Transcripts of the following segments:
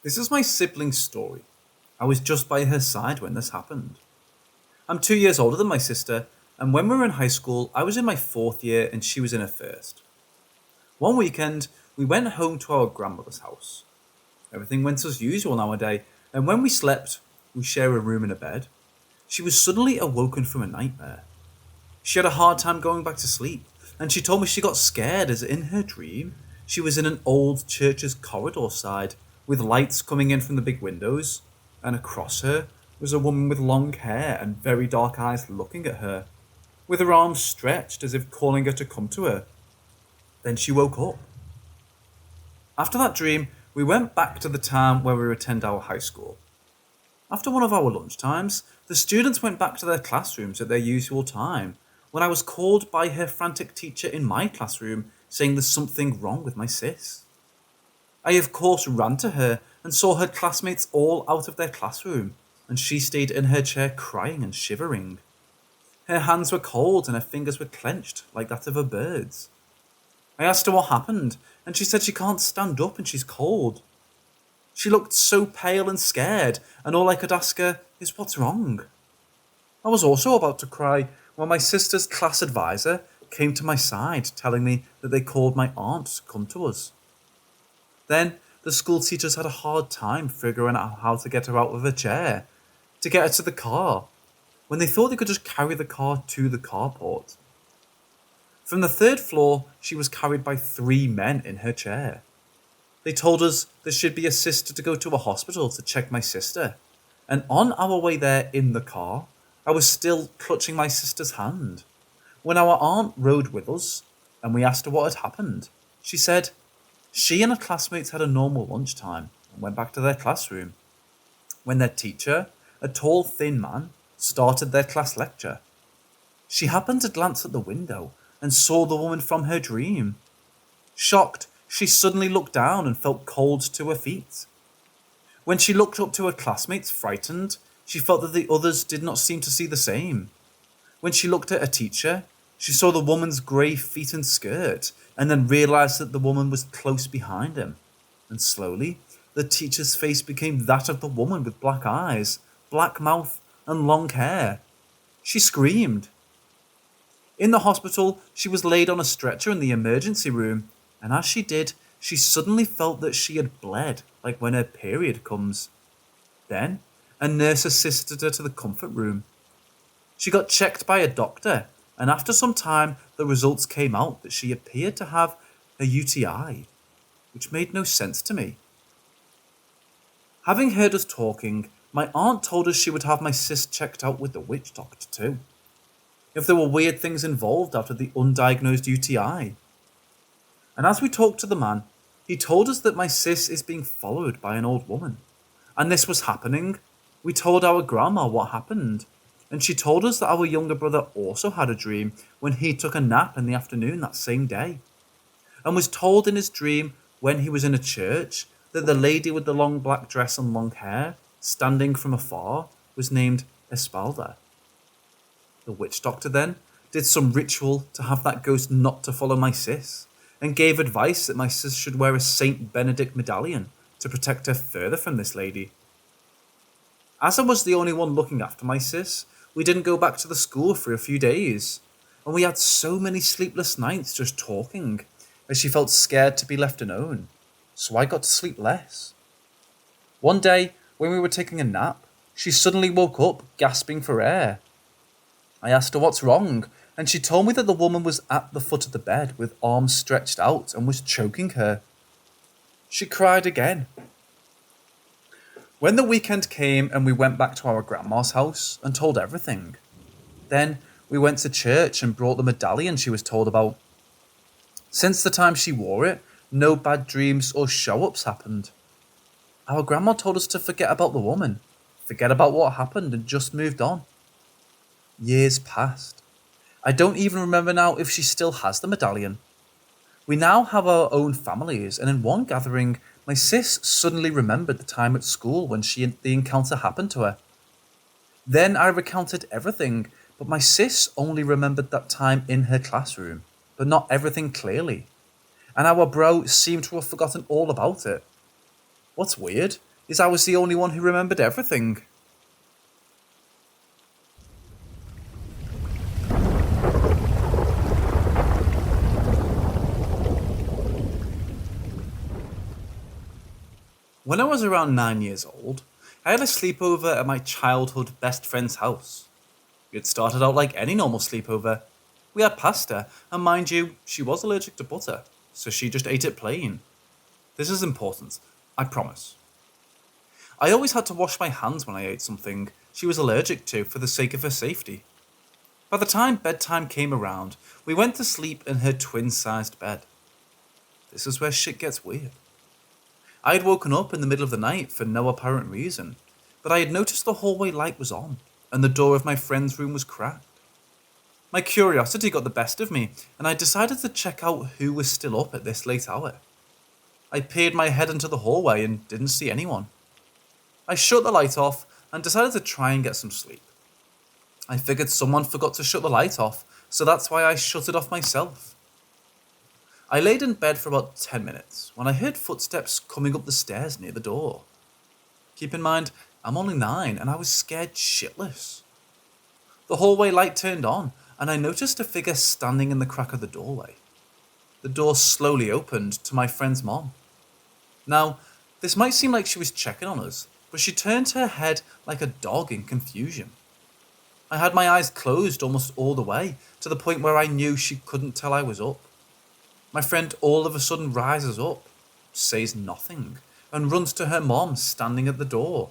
This is my sibling's story. I was just by her side when this happened. I'm 2 years older than my sister, and when we were in high school, I was in my fourth year and she was in her first. One weekend, we went home to our grandmother's house. Everything went as usual nowadays, and when we slept, we share a room and a bed. She was suddenly awoken from a nightmare. She had a hard time going back to sleep, and she told me she got scared as in her dream, she was in an old church's corridor side, with lights coming in from the big windows, and across her was a woman with long hair and very dark eyes looking at her, with her arms stretched as if calling her to come to her. Then she woke up. After that dream, we went back to the town where we attend our high school. After one of our lunch times, the students went back to their classrooms at their usual time, when I was called by her frantic teacher in my classroom saying there's something wrong with my sis. I of course ran to her and saw her classmates all out of their classroom, and she stayed in her chair crying and shivering. Her hands were cold and her fingers were clenched like that of a bird's. I asked her what happened, and she said she can't stand up and she's cold. She looked so pale and scared, and all I could ask her is what's wrong. I was also about to cry when my sister's class advisor came to my side telling me that they called my aunt to come to us. Then the school teachers had a hard time figuring out how to get her out of her chair, to get her to the car, when they thought they could just carry the car to the carport. From the third floor, she was carried by 3 men in her chair. They told us that she'd be assisted to go to a hospital to check my sister, and on our way there in the car, I was still clutching my sister's hand. When our aunt rode with us, and we asked her what had happened, she said she and her classmates had a normal lunchtime and went back to their classroom, when their teacher, a tall, thin man, started their class lecture. She happened to glance at the window and saw the woman from her dream. Shocked, she suddenly looked down and felt cold to her feet. When she looked up to her classmates, frightened, she felt that the others did not seem to see the same. When she looked at her teacher, she saw the woman's grey feet and skirt, and then realised that the woman was close behind him. And slowly, the teacher's face became that of the woman with black eyes, black mouth, and long hair. She screamed. In the hospital, she was laid on a stretcher in the emergency room, and as she did, she suddenly felt that she had bled, like when her period comes. Then, a nurse assisted her to the comfort room. She got checked by a doctor, and after some time, the results came out that she appeared to have a UTI, which made no sense to me. Having heard us talking, my aunt told us she would have my sis checked out with the witch doctor too, if there were weird things involved after the undiagnosed UTI. And as we talked to the man, he told us that my sis is being followed by an old woman. And this was happening. We told our grandma what happened, and she told us that our younger brother also had a dream when he took a nap in the afternoon that same day, and was told in his dream when he was in a church that the lady with the long black dress and long hair, standing from afar, was named Espalda. The witch doctor then did some ritual to have that ghost not to follow my sis, and gave advice that my sis should wear a Saint Benedict medallion to protect her further from this lady. As I was the only one looking after my sis, we didn't go back to the school for a few days, and we had so many sleepless nights just talking, as she felt scared to be left alone, so I got to sleep less. One day, when we were taking a nap, she suddenly woke up, gasping for air. I asked her what's wrong, and she told me that the woman was at the foot of the bed with arms stretched out and was choking her. She cried again. When the weekend came and we went back to our grandma's house and told everything, then we went to church and brought the medallion she was told about. Since the time she wore it, no bad dreams or show-ups happened. Our grandma told us to forget about the woman, forget about what happened, and just moved on. Years passed. I don't even remember now if she still has the medallion. We now have our own families, and in one gathering, my sis suddenly remembered the time at school when the encounter happened to her. Then I recounted everything, but my sis only remembered that time in her classroom, but not everything clearly. And our bro seemed to have forgotten all about it. What's weird is I was the only one who remembered everything. When I was around 9 years old, I had a sleepover at my childhood best friend's house. It started out like any normal sleepover. We had pasta, and mind you, she was allergic to butter, so she just ate it plain. This is important, I promise. I always had to wash my hands when I ate something she was allergic to for the sake of her safety. By the time bedtime came around, we went to sleep in her twin-sized bed. This is where shit gets weird. I had woken up in the middle of the night for no apparent reason, but I had noticed the hallway light was on, and the door of my friend's room was cracked. My curiosity got the best of me, and I decided to check out who was still up at this late hour. I peered my head into the hallway and didn't see anyone. I shut the light off and decided to try and get some sleep. I figured someone forgot to shut the light off, so that's why I shut it off myself. I laid in bed for about 10 minutes when I heard footsteps coming up the stairs near the door. Keep in mind, I'm only 9 and I was scared shitless. The hallway light turned on and I noticed a figure standing in the crack of the doorway. The door slowly opened to my friend's mom. Now, this might seem like she was checking on us, but she turned her head like a dog in confusion. I had my eyes closed almost all the way, to the point where I knew she couldn't tell I was up. My friend all of a sudden rises up, says nothing, and runs to her mom standing at the door.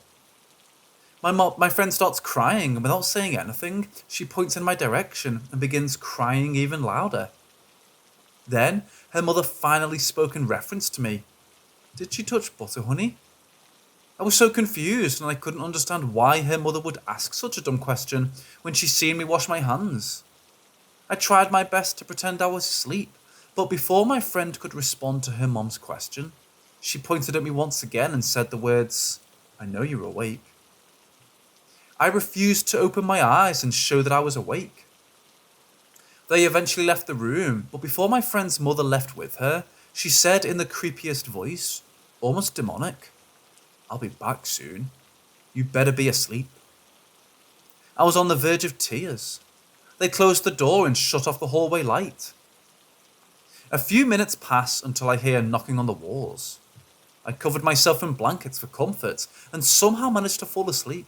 My friend starts crying, and without saying anything, she points in my direction and begins crying even louder. Then, her mother finally spoke in reference to me. Did she touch butter, honey? I was so confused and I couldn't understand why her mother would ask such a dumb question when she seen me wash my hands. I tried my best to pretend I was asleep, but before my friend could respond to her mom's question, she pointed at me once again and said the words, "I know you're awake." I refused to open my eyes and show that I was awake. They eventually left the room, but before my friend's mother left with her, she said in the creepiest voice, almost demonic, "I'll be back soon. You better be asleep." I was on the verge of tears. They closed the door and shut off the hallway light. A few minutes pass until I hear knocking on the walls. I covered myself in blankets for comfort and somehow managed to fall asleep.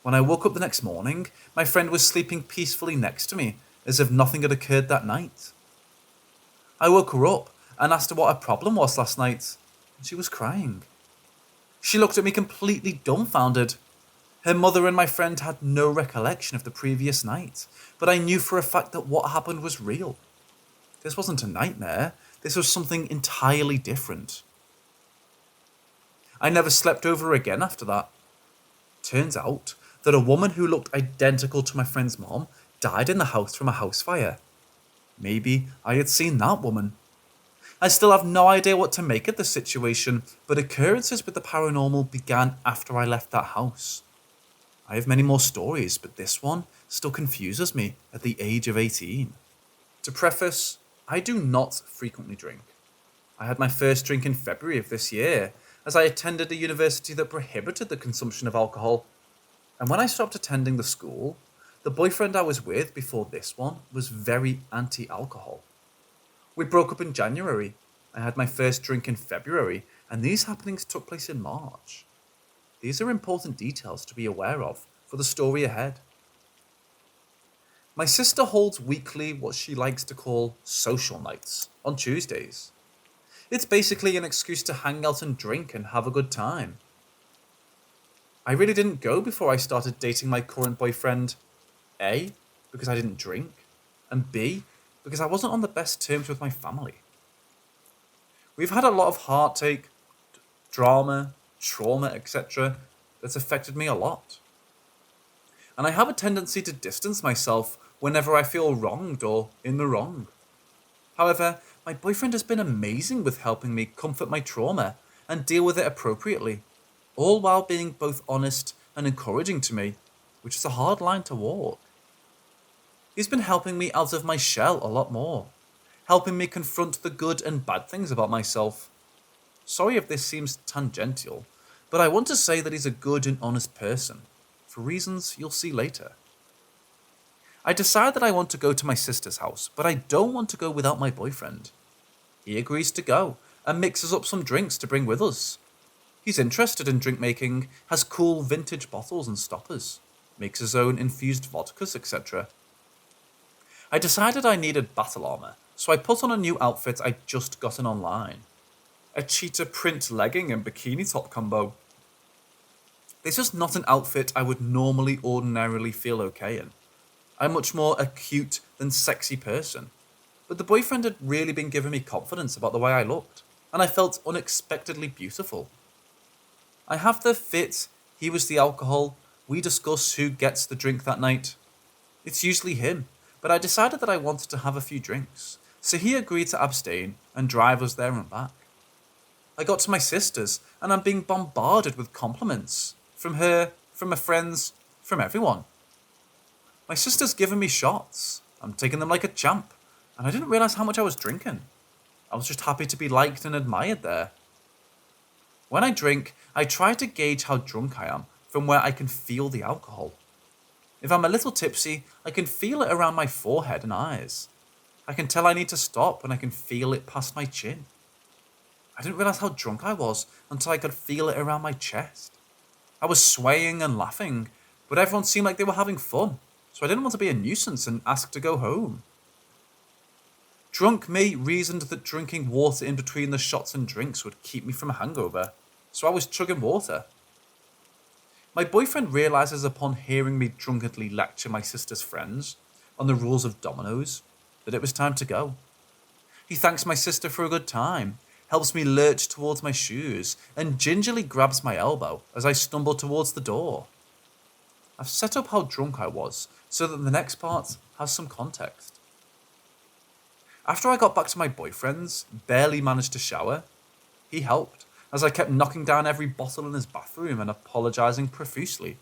When I woke up the next morning, my friend was sleeping peacefully next to me, as if nothing had occurred that night. I woke her up and asked her what her problem was last night, and she was crying. She looked at me completely dumbfounded. Her mother and my friend had no recollection of the previous night, but I knew for a fact that what happened was real. This wasn't a nightmare, this was something entirely different. I never slept over again after that. Turns out that a woman who looked identical to my friend's mom died in the house from a house fire. Maybe I had seen that woman. I still have no idea what to make of the situation, but occurrences with the paranormal began after I left that house. I have many more stories, but this one still confuses me at the age of 18. To preface, I do not frequently drink. I had my first drink in February of this year, as I attended a university that prohibited the consumption of alcohol. And when I stopped attending the school, the boyfriend I was with before this one was very anti-alcohol. We broke up in January. I had my first drink in February, and these happenings took place in March. These are important details to be aware of for the story ahead. My sister holds weekly what she likes to call social nights on Tuesdays. It's basically an excuse to hang out and drink and have a good time. I really didn't go before I started dating my current boyfriend. A, because I didn't drink, and B, because I wasn't on the best terms with my family. We've had a lot of heartache, drama, trauma, etc. that's affected me a lot. And I have a tendency to distance myself whenever I feel wronged or in the wrong. However, my boyfriend has been amazing with helping me comfort my trauma and deal with it appropriately, all while being both honest and encouraging to me, which is a hard line to walk. He's been helping me out of my shell a lot more, helping me confront the good and bad things about myself. Sorry if this seems tangential, but I want to say that he's a good and honest person, for reasons you'll see later. I decide that I want to go to my sister's house, but I don't want to go without my boyfriend. He agrees to go and mixes up some drinks to bring with us. He's interested in drink making, has cool vintage bottles and stoppers, makes his own infused vodkas, etc. I decided I needed battle armor, so I put on a new outfit I'd just gotten online. A cheetah print legging and bikini top combo. This is not an outfit I would ordinarily feel okay in. I'm much more a cute than sexy person, but the boyfriend had really been giving me confidence about the way I looked, and I felt unexpectedly beautiful. I have the fit, he was the alcohol, we discuss who gets the drink that night. It's usually him, but I decided that I wanted to have a few drinks, so he agreed to abstain and drive us there and back. I got to my sister's, and I'm being bombarded with compliments. From her, from my friends, from everyone. My sister's giving me shots. I'm taking them like a champ, and I didn't realise how much I was drinking. I was just happy to be liked and admired there. When I drink, I try to gauge how drunk I am from where I can feel the alcohol. If I'm a little tipsy, I can feel it around my forehead and eyes. I can tell I need to stop when I can feel it past my chin. I didn't realise how drunk I was until I could feel it around my chest. I was swaying and laughing, but everyone seemed like they were having fun, so I didn't want to be a nuisance and ask to go home. Drunk me reasoned that drinking water in between the shots and drinks would keep me from a hangover, so I was chugging water. My boyfriend realises upon hearing me drunkenly lecture my sister's friends on the rules of dominoes that it was time to go. He thanks my sister for a good time, helps me lurch towards my shoes, and gingerly grabs my elbow as I stumble towards the door. I've set up how drunk I was so that the next part has some context. After I got back to my boyfriend's, barely managed to shower, he helped as I kept knocking down every bottle in his bathroom and apologising profusely,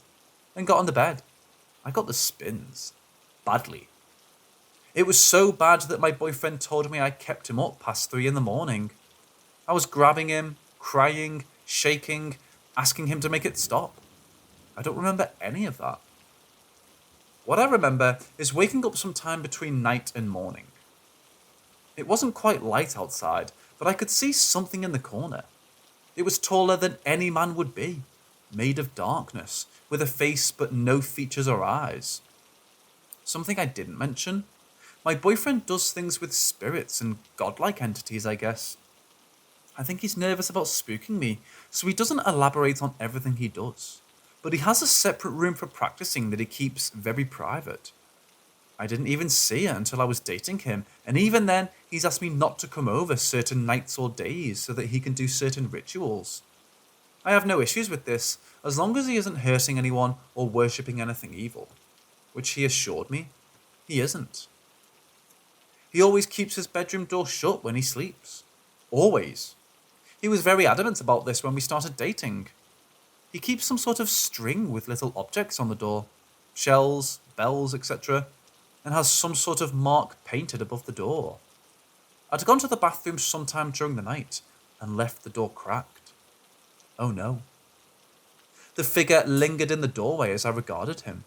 and got on the bed. I got the spins. Badly. It was so bad that my boyfriend told me I kept him up past 3 a.m. I was grabbing him, crying, shaking, asking him to make it stop. I don't remember any of that. What I remember is waking up sometime between night and morning. It wasn't quite light outside, but I could see something in the corner. It was taller than any man would be, made of darkness, with a face but no features or eyes. Something I didn't mention. My boyfriend does things with spirits and godlike entities, I guess. I think he's nervous about spooking me, so he doesn't elaborate on everything he does. But he has a separate room for practicing that he keeps very private. I didn't even see it until I was dating him, and even then, he's asked me not to come over certain nights or days so that he can do certain rituals. I have no issues with this, as long as he isn't hurting anyone or worshipping anything evil, which he assured me he isn't. He always keeps his bedroom door shut when he sleeps. Always. He was very adamant about this when we started dating. He keeps some sort of string with little objects on the door, shells, bells, etc., and has some sort of mark painted above the door. I'd gone to the bathroom sometime during the night and left the door cracked. Oh no. The figure lingered in the doorway as I regarded him.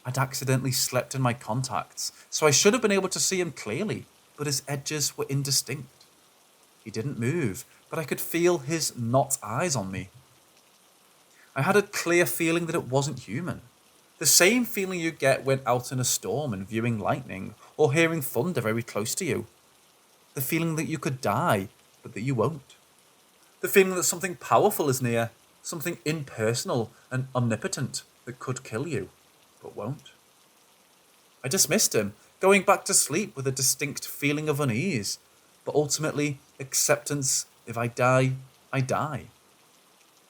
I'd accidentally slept in my contacts, so I should have been able to see him clearly, but his edges were indistinct. He didn't move, but I could feel his not eyes on me. I had a clear feeling that it wasn't human. The same feeling you get when out in a storm and viewing lightning or hearing thunder very close to you. The feeling that you could die, but that you won't. The feeling that something powerful is near, something impersonal and omnipotent that could kill you, but won't. I dismissed him, going back to sleep with a distinct feeling of unease, but ultimately acceptance. If I die, I die.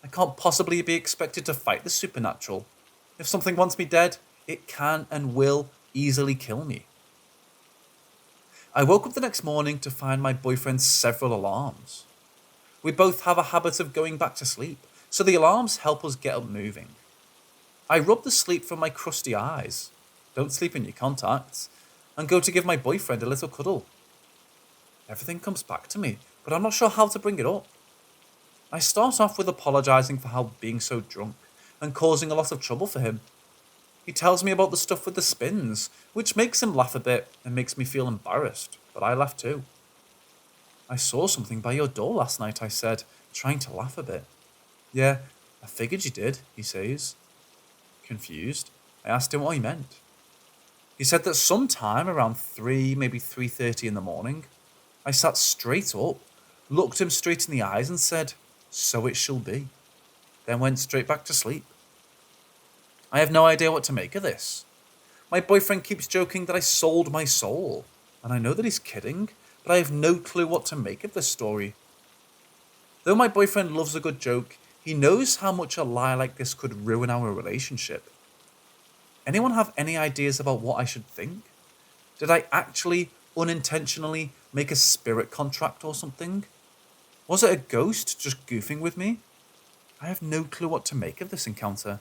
I can't possibly be expected to fight the supernatural. If something wants me dead, it can and will easily kill me. I woke up the next morning to find my boyfriend's several alarms. We both have a habit of going back to sleep, so the alarms help us get up moving. I rub the sleep from my crusty eyes, don't sleep in your contacts, and go to give my boyfriend a little cuddle. Everything comes back to me, but I'm not sure how to bring it up. I start off with apologising for how being so drunk and causing a lot of trouble for him. He tells me about the stuff with the spins, which makes him laugh a bit and makes me feel embarrassed, but I laugh too. I saw something by your door last night, I said, trying to laugh a bit. Yeah, I figured you did, he says. Confused, I asked him what he meant. He said that sometime around 3, maybe 3:30 in the morning, I sat straight up, looked him straight in the eyes and said, "So it shall be," then went straight back to sleep. I have no idea what to make of this. My boyfriend keeps joking that I sold my soul, and I know that he's kidding, but I have no clue what to make of this story. Though my boyfriend loves a good joke, he knows how much a lie like this could ruin our relationship. Anyone have any ideas about what I should think? Did I actually, unintentionally, make a spirit contract or something? Was it a ghost just goofing with me? I have no clue what to make of this encounter.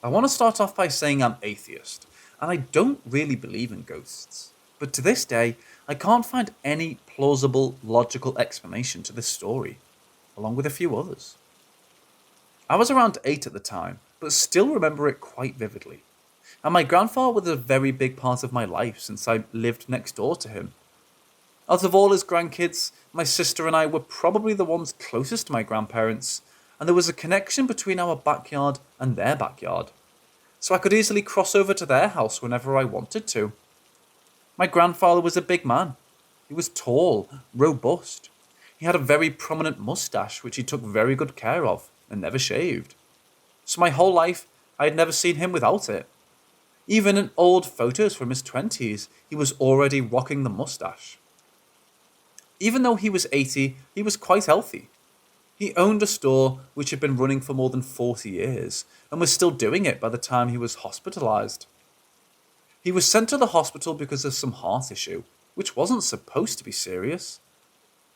I want to start off by saying I'm atheist, and I don't really believe in ghosts. But to this day, I can't find any plausible, logical explanation to this story, along with a few others. I was around 8 at the time, but still remember it quite vividly. And my grandfather was a very big part of my life since I lived next door to him. Out of all his grandkids, my sister and I were probably the ones closest to my grandparents, and there was a connection between our backyard and their backyard, so I could easily cross over to their house whenever I wanted to. My grandfather was a big man. He was tall, robust. He had a very prominent mustache which he took very good care of and never shaved. So my whole life I had never seen him without it. Even in old photos from his 20s, he was already rocking the mustache. Even though he was 80, he was quite healthy. He owned a store which had been running for more than 40 years and was still doing it by the time he was hospitalized. He was sent to the hospital because of some heart issue, which wasn't supposed to be serious.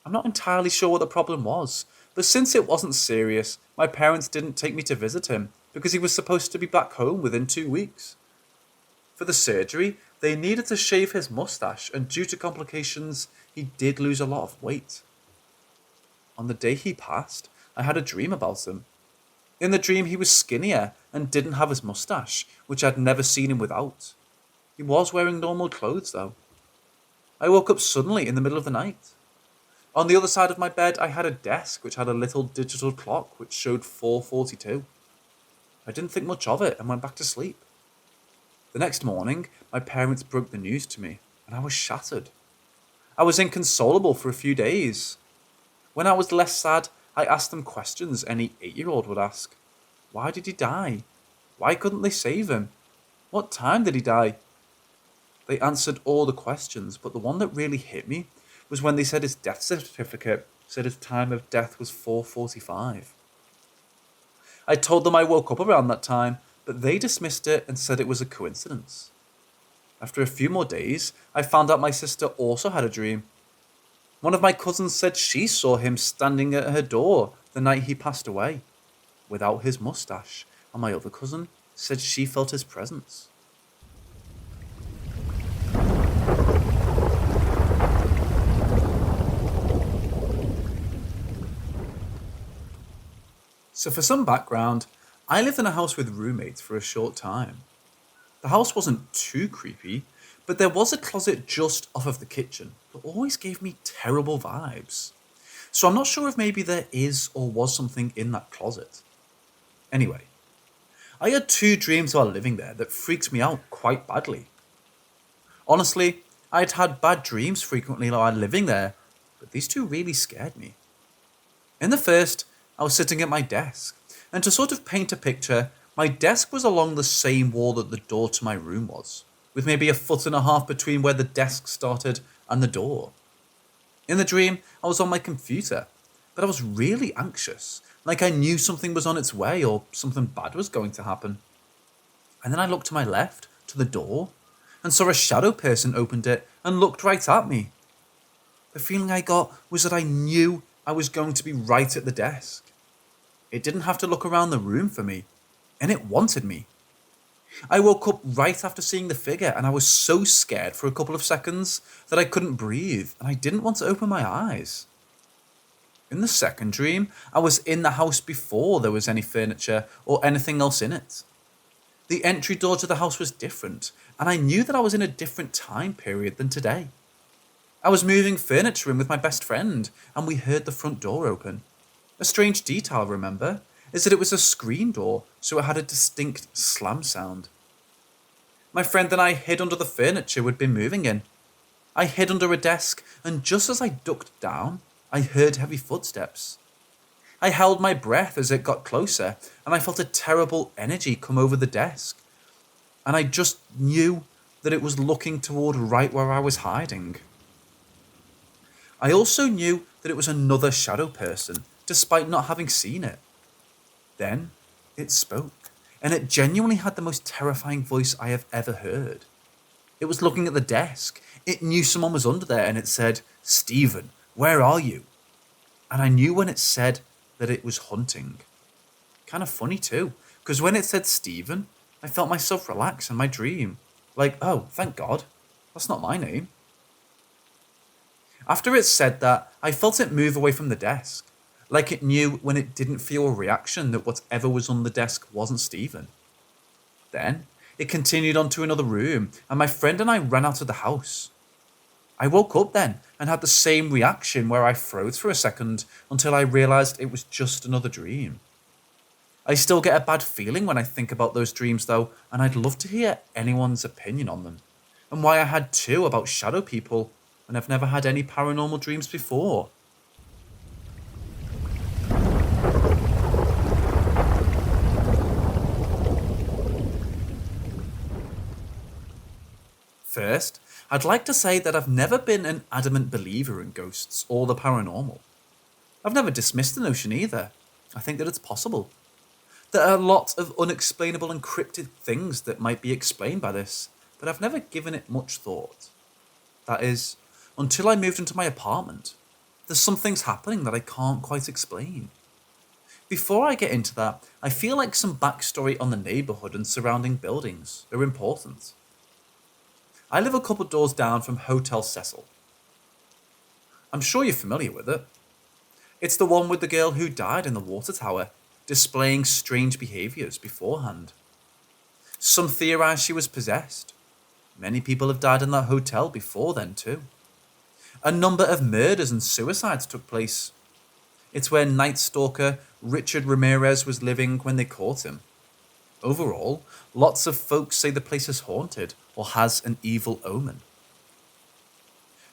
I'm not entirely sure what the problem was, but since it wasn't serious, my parents didn't take me to visit him because he was supposed to be back home within 2 weeks. For the surgery, they needed to shave his mustache, and due to complications, he did lose a lot of weight. On the day he passed, I had a dream about him. In the dream, he was skinnier and didn't have his mustache, which I'd never seen him without. He was wearing normal clothes, though. I woke up suddenly in the middle of the night. On the other side of my bed, I had a desk which had a little digital clock which showed 4:42. I didn't think much of it and went back to sleep. The next morning, my parents broke the news to me, and I was shattered. I was inconsolable for a few days. When I was less sad, I asked them questions any 8-year-old would ask. Why did he die? Why couldn't they save him? What time did he die? They answered all the questions, but the one that really hit me was when they said his death certificate said his time of death was 4:45. I told them I woke up around that time, but they dismissed it and said it was a coincidence. After a few more days, I found out my sister also had a dream. One of my cousins said she saw him standing at her door the night he passed away, without his mustache, and my other cousin said she felt his presence. So for some background, I lived in a house with roommates for a short time. The house wasn't too creepy, but there was a closet just off of the kitchen that always gave me terrible vibes. So I'm not sure if maybe there is or was something in that closet. Anyway, I had 2 dreams while living there that freaked me out quite badly. Honestly, I'd had bad dreams frequently while living there, but these 2 really scared me. In the first, I was sitting at my desk, and to sort of paint a picture, my desk was along the same wall that the door to my room was, with maybe 1.5 feet between where the desk started and the door. In the dream, I was on my computer, but I was really anxious, like I knew something was on its way or something bad was going to happen. And then I looked to my left, to the door, and saw a shadow person opened it and looked right at me. The feeling I got was that I knew I was going to be right at the desk. It didn't have to look around the room for me, and it wanted me. I woke up right after seeing the figure and I was so scared for a couple of seconds that I couldn't breathe and I didn't want to open my eyes. In the second dream, I was in the house before there was any furniture or anything else in it. The entry door to the house was different, and I knew that I was in a different time period than today. I was moving furniture in with my best friend, and we heard the front door open. A strange detail, remember, is that it was a screen door, so it had a distinct slam sound. My friend and I hid under the furniture we'd been moving in. I hid under a desk, and just as I ducked down, I heard heavy footsteps. I held my breath as it got closer, and I felt a terrible energy come over the desk. And I just knew that it was looking toward right where I was hiding. I also knew that it was another shadow person, despite not having seen it. Then it spoke, and it genuinely had the most terrifying voice I have ever heard. It was looking at the desk. It knew someone was under there, and it said, "Stephen, where are you?" And I knew when it said that it was hunting. Kind of funny too, because when it said Stephen, I felt myself relax in my dream. Like, oh, thank God, that's not my name. After it said that, I felt it move away from the desk, like it knew when it didn't feel a reaction that whatever was on the desk wasn't Stephen. Then, it continued on to another room, and my friend and I ran out of the house. I woke up then and had the same reaction where I froze for a second until I realised it was just another dream. I still get a bad feeling when I think about those dreams though, and I'd love to hear anyone's opinion on them, and why I had two about shadow people when I've never had any paranormal dreams before. First, I'd like to say that I've never been an adamant believer in ghosts or the paranormal. I've never dismissed the notion either. I think that it's possible. There are lots of unexplainable and cryptid things that might be explained by this, but I've never given it much thought. That is, until I moved into my apartment. There's some things happening that I can't quite explain. Before I get into that, I feel like some backstory on the neighbourhood and surrounding buildings are important. I live a couple doors down from Hotel Cecil. I'm sure you're familiar with it. It's the one with the girl who died in the water tower, displaying strange behaviours beforehand. Some theorise she was possessed. Many people have died in that hotel before then too. A number of murders and suicides took place. It's where Night Stalker Richard Ramirez was living when they caught him. Overall, lots of folks say the place is haunted or has an evil omen.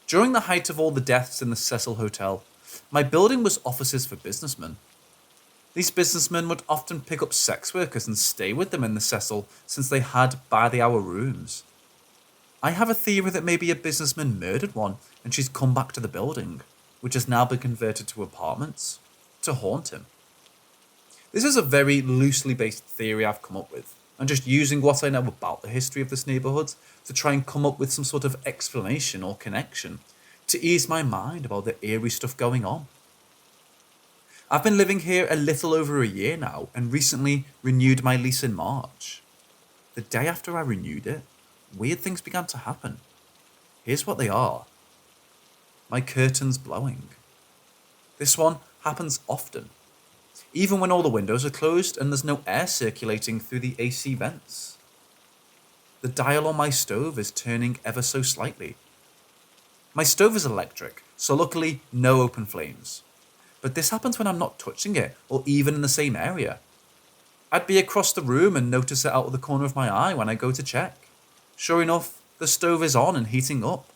During the height of all the deaths in the Cecil Hotel, my building was offices for businessmen. These businessmen would often pick up sex workers and stay with them in the Cecil since they had by-the-hour rooms. I have a theory that maybe a businessman murdered one and she's come back to the building, which has now been converted to apartments, to haunt him. This is a very loosely based theory I've come up with, and just using what I know about the history of this neighbourhood to try and come up with some sort of explanation or connection to ease my mind about the eerie stuff going on. I've been living here a little over a year now and recently renewed my lease in March. The day after I renewed it, weird things began to happen. Here's what they are. My curtains blowing. This one happens often, even when all the windows are closed and there's no air circulating through the AC vents. The dial on my stove is turning ever so slightly. My stove is electric, so luckily no open flames. But this happens when I'm not touching it or even in the same area. I'd be across the room and notice it out of the corner of my eye when I go to check. Sure enough, the stove is on and heating up.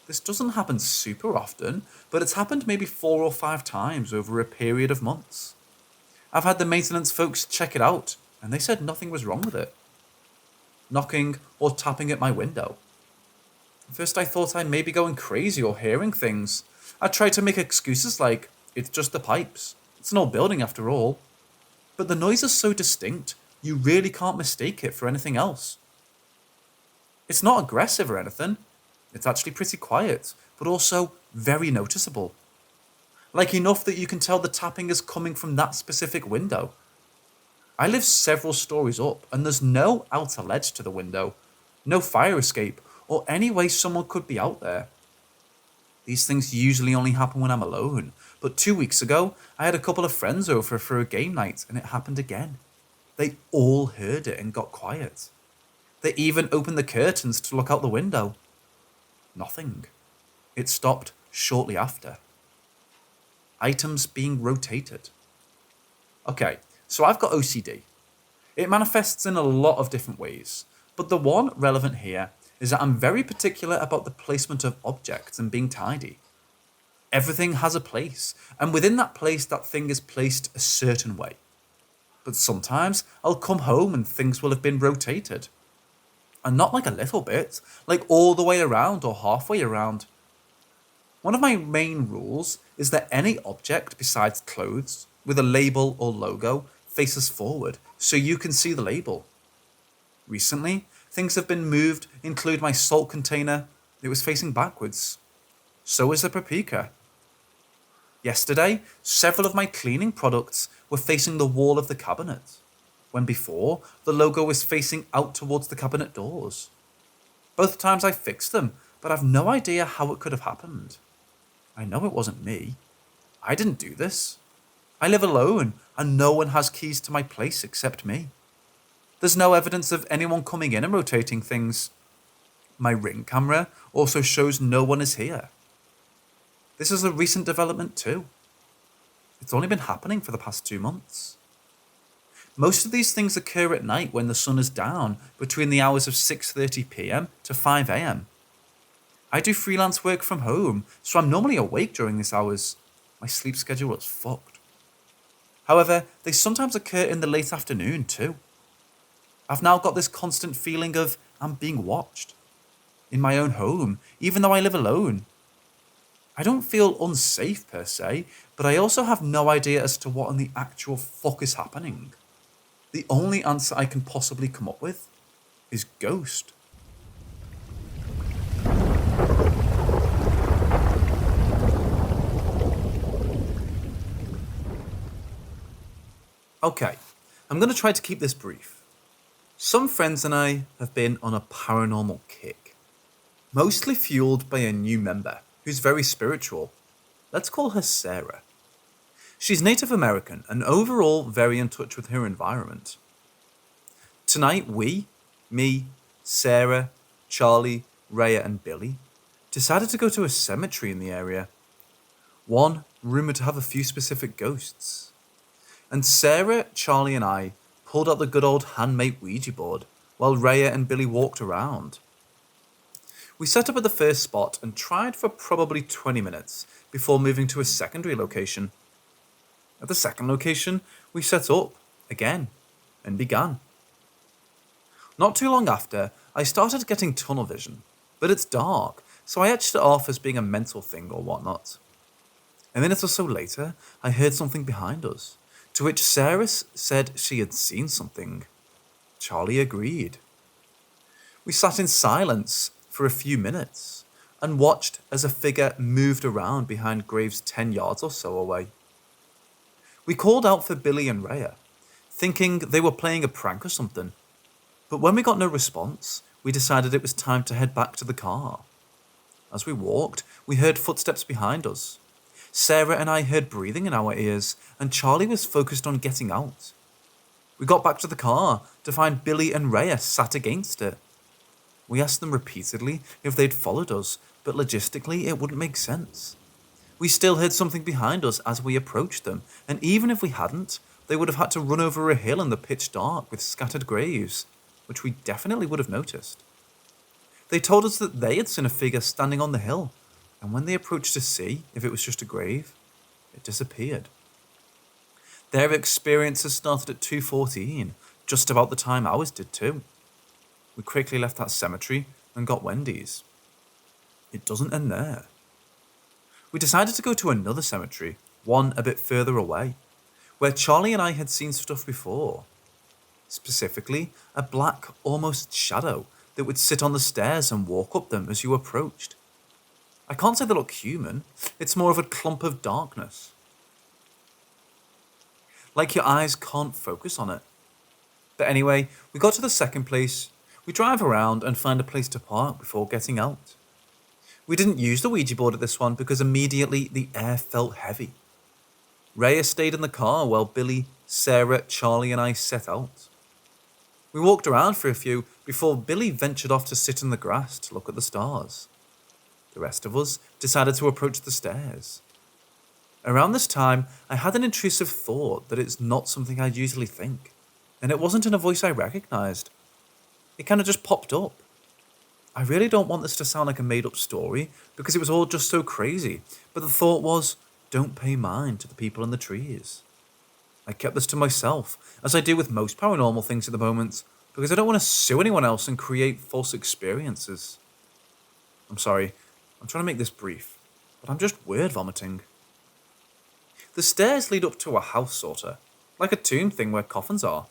This doesn't happen super often, but it's happened maybe 4 or 5 times over a period of months. I've had the maintenance folks check it out, and they said nothing was wrong with it. Knocking or tapping at my window. At first I thought I may be going crazy or hearing things. I tried to make excuses like, it's just the pipes. It's an old building after all. But the noise is so distinct, you really can't mistake it for anything else. It's not aggressive or anything. It's actually pretty quiet, but also very noticeable. Like enough that you can tell the tapping is coming from that specific window. I live several stories up and there's no outer ledge to the window, no fire escape, or any way someone could be out there. These things usually only happen when I'm alone, but 2 weeks ago, I had a couple of friends over for a game night and it happened again. They all heard it and got quiet. They even opened the curtains to look out the window. Nothing. It stopped shortly after. Items being rotated. Okay, so I've got OCD. It manifests in a lot of different ways, but the one relevant here is that I'm very particular about the placement of objects and being tidy. Everything has a place, and within that place that thing is placed a certain way. But sometimes I'll come home and things will have been rotated. And not like a little bit, like all the way around or halfway around. One of my main rules is that any object besides clothes with a label or logo faces forward so you can see the label. Recently, things have been moved, include my salt container. It was facing backwards. So is the paprika. Yesterday, several of my cleaning products were facing the wall of the cabinet, when before, the logo was facing out towards the cabinet doors. Both times I fixed them, but I've no idea how it could have happened. I know it wasn't me. I didn't do this. I live alone, and no one has keys to my place except me. There's no evidence of anyone coming in and rotating things. My Ring camera also shows no one is here. This is a recent development too. It's only been happening for the past 2 months. Most of these things occur at night when the sun is down, between the hours of 6:30 p.m. to 5 a.m. I do freelance work from home, so I'm normally awake during these hours. My sleep schedule is fucked. However, they sometimes occur in the late afternoon too. I've now got this constant feeling of I'm being watched. In my own home, even though I live alone. I don't feel unsafe per se, but I also have no idea as to what in the actual fuck is happening. The only answer I can possibly come up with is ghost. Okay, I'm going to try to keep this brief. Some friends and I have been on a paranormal kick, mostly fueled by a new member who's very spiritual. Let's call her Sarah. She's Native American and overall very in touch with her environment. Tonight me, Sarah, Charlie, Rhea and Billy, decided to go to a cemetery in the area. One rumoured to have a few specific ghosts. And Sarah, Charlie and I pulled out the good old handmade Ouija board while Rhea and Billy walked around. We set up at the first spot and tried for probably 20 minutes before moving to a secondary location. At the second location, we set up again and began. Not too long after, I started getting tunnel vision, but it's dark, so I etched it off as being a mental thing or whatnot. A minute or so later, I heard something behind us, to which Sarah said she had seen something. Charlie agreed. We sat in silence for a few minutes and watched as a figure moved around behind graves 10 yards or so away. We called out for Billy and Rhea, thinking they were playing a prank or something, but when we got no response, we decided it was time to head back to the car. As we walked, we heard footsteps behind us. Sarah and I heard breathing in our ears, and Charlie was focused on getting out. We got back to the car to find Billy and Rhea sat against it. We asked them repeatedly if they'd followed us, but logistically it wouldn't make sense. We still heard something behind us as we approached them, and even if we hadn't, they would have had to run over a hill in the pitch dark with scattered graves, which we definitely would have noticed. They told us that they had seen a figure standing on the hill, and when they approached to see if it was just a grave, it disappeared. Their experiences started at 2:14, just about the time ours did too. We quickly left that cemetery and got Wendy's. It doesn't end there. We decided to go to another cemetery, one a bit further away, where Charlie and I had seen stuff before. Specifically, a black, almost shadow that would sit on the stairs and walk up them as you approached. I can't say they look human, it's more of a clump of darkness. Like your eyes can't focus on it, But anyway, we got to the second place. We drive around and find a place to park before getting out. We didn't use the Ouija board at this one because immediately the air felt heavy. Rhea stayed in the car while Billy, Sarah, Charlie and I set out. We walked around for a few before Billy ventured off to sit in the grass to look at the stars. The rest of us decided to approach the stairs. Around this time, I had an intrusive thought that it's not something I'd usually think, and it wasn't in a voice I recognised. It kind of just popped up. I really don't want this to sound like a made-up story, because it was all just so crazy, but the thought was, don't pay mind to the people in the trees. I kept this to myself, as I do with most paranormal things at the moment, because I don't want to sue anyone else and create false experiences. I'm sorry, I'm trying to make this brief, but I'm just word vomiting. The stairs lead up to a house sorta, like a tomb thing where coffins are.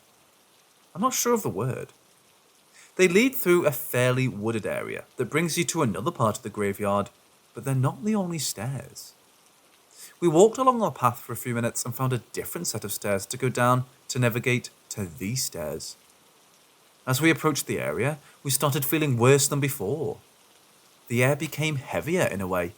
I'm not sure of the word. They lead through a fairly wooded area that brings you to another part of the graveyard, but they're not the only stairs. We walked along our path for a few minutes and found a different set of stairs to go down to navigate to these stairs. As we approached the area, we started feeling worse than before. The air became heavier in a way.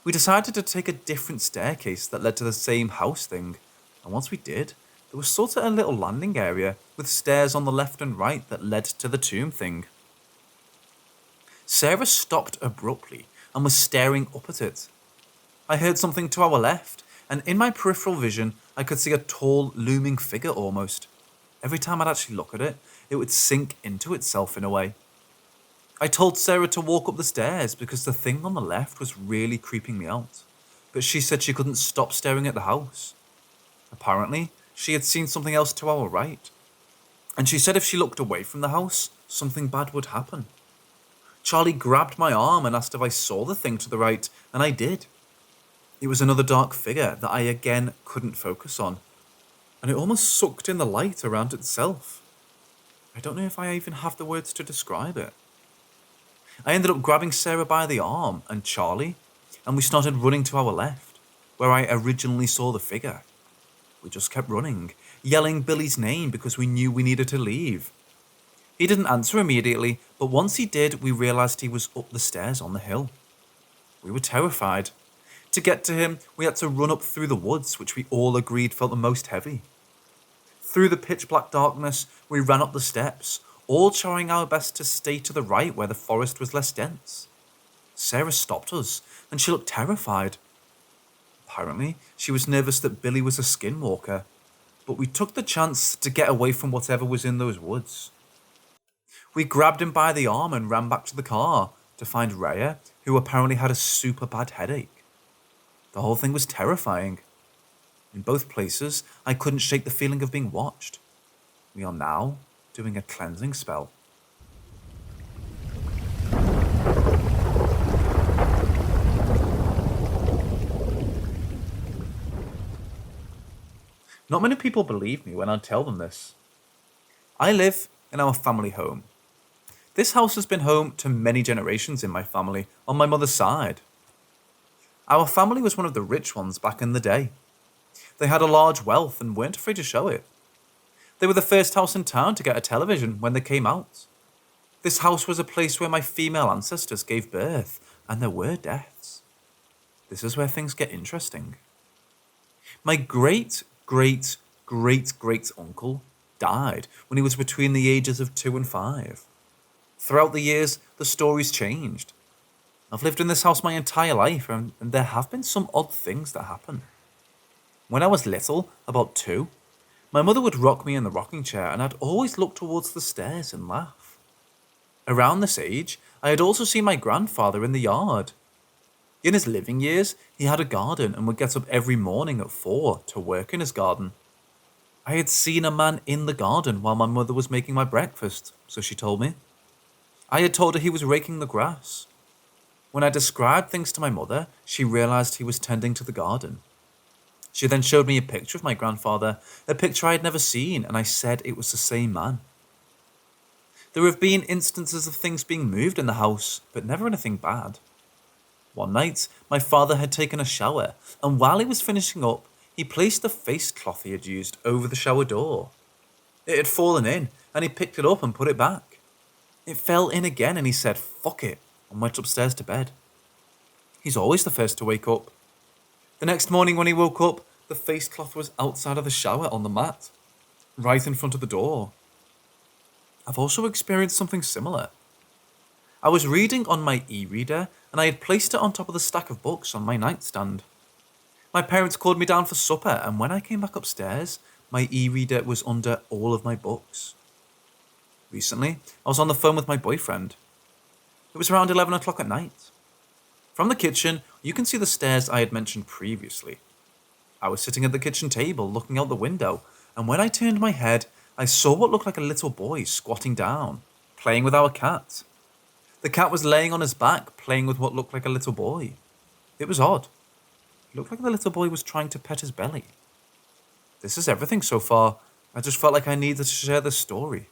We decided to take a different staircase that led to the same house thing, and once we did, there was sort of a little landing area with stairs on the left and right that led to the tomb thing. Sarah stopped abruptly and was staring up at it. I heard something to our left, and in my peripheral vision, I could see a tall, looming figure almost. Every time I'd actually look at it, it would sink into itself in a way. I told Sarah to walk up the stairs because the thing on the left was really creeping me out, but she said she couldn't stop staring at the house. Apparently, she had seen something else to our right, and she said if she looked away from the house, something bad would happen. Charlie grabbed my arm and asked if I saw the thing to the right, and I did. It was another dark figure that I again couldn't focus on, and it almost sucked in the light around itself. I don't know if I even have the words to describe it. I ended up grabbing Sarah by the arm and Charlie, and we started running to our left, where I originally saw the figure. We just kept running, yelling Billy's name because we knew we needed to leave. He didn't answer immediately, but once he did, we realised he was up the stairs on the hill. We were terrified. To get to him, we had to run up through the woods, which we all agreed felt the most heavy. Through the pitch-black darkness, we ran up the steps, all trying our best to stay to the right where the forest was less dense. Sarah stopped us, and she looked terrified. Apparently, she was nervous that Billy was a skinwalker, but we took the chance to get away from whatever was in those woods. We grabbed him by the arm and ran back to the car to find Rhea, who apparently had a super bad headache. The whole thing was terrifying. In both places, I couldn't shake the feeling of being watched. We are now doing a cleansing spell. Not many people believe me when I tell them this. I live in our family home. This house has been home to many generations in my family on my mother's side. Our family was one of the rich ones back in the day. They had a large wealth and weren't afraid to show it. They were the first house in town to get a television when they came out. This house was a place where my female ancestors gave birth, and there were deaths. This is where things get interesting. My great-great-great-great-uncle died when he was between the ages of 2 and 5. Throughout the years, the stories changed. I've lived in this house my entire life, and there have been some odd things that happen. When I was little, about 2, my mother would rock me in the rocking chair, and I'd always look towards the stairs and laugh. Around this age, I had also seen my grandfather in the yard. In his living years, he had a garden and would get up every morning at 4 to work in his garden. I had seen a man in the garden while my mother was making my breakfast, so she told me. I had told her he was raking the grass. When I described things to my mother, she realised he was tending to the garden. She then showed me a picture of my grandfather, a picture I had never seen, and I said it was the same man. There have been instances of things being moved in the house, but never anything bad. One night, my father had taken a shower, and while he was finishing up, he placed the face cloth he had used over the shower door. It had fallen in, and he picked it up and put it back. It fell in again, and he said, "Fuck it," and went upstairs to bed. He's always the first to wake up. The next morning when he woke up, the face cloth was outside of the shower on the mat, right in front of the door. I've also experienced something similar. I was reading on my e-reader, and I had placed it on top of the stack of books on my nightstand. My parents called me down for supper, and when I came back upstairs, my e-reader was under all of my books. Recently, I was on the phone with my boyfriend. It was around 11 o'clock at night. From the kitchen, you can see the stairs I had mentioned previously. I was sitting at the kitchen table looking out the window, and when I turned my head, I saw what looked like a little boy squatting down, playing with our cat. The cat was laying on his back, playing with what looked like a little boy. It was odd. It looked like the little boy was trying to pet his belly. This is everything so far. I just felt like I needed to share this story.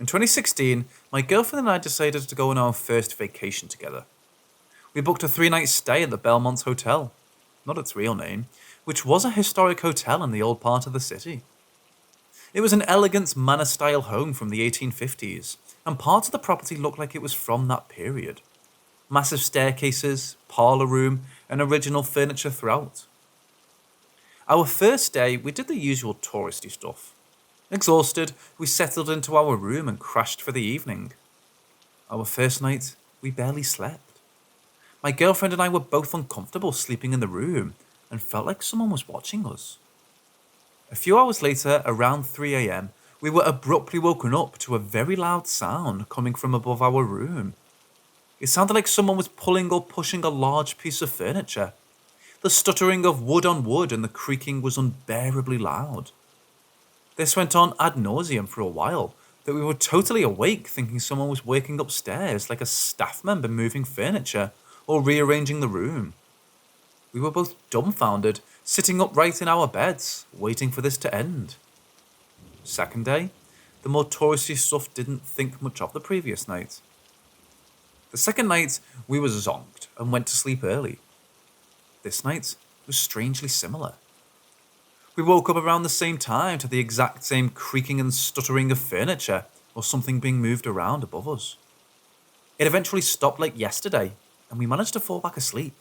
In 2016, my girlfriend and I decided to go on our first vacation together. We booked a 3-night stay at the Belmont Hotel, not its real name, which was a historic hotel in the old part of the city. It was an elegant manor-style home from the 1850s, and parts of the property looked like it was from that period. Massive staircases, parlour room, and original furniture throughout. Our first day, we did the usual touristy stuff. Exhausted, we settled into our room and crashed for the evening. Our first night, we barely slept. My girlfriend and I were both uncomfortable sleeping in the room and felt like someone was watching us. A few hours later, around 3 a.m, we were abruptly woken up to a very loud sound coming from above our room. It sounded like someone was pulling or pushing a large piece of furniture. The stuttering of wood on wood and the creaking was unbearably loud. This went on ad nauseum for a while, that we were totally awake thinking someone was working upstairs like a staff member moving furniture or rearranging the room. We were both dumbfounded, sitting upright in our beds, waiting for this to end. Second day, the more touristy stuff didn't think much of the previous night. The second night, we were zonked and went to sleep early. This night was strangely similar. We woke up around the same time to the exact same creaking and stuttering of furniture or something being moved around above us. It eventually stopped like yesterday, and we managed to fall back asleep.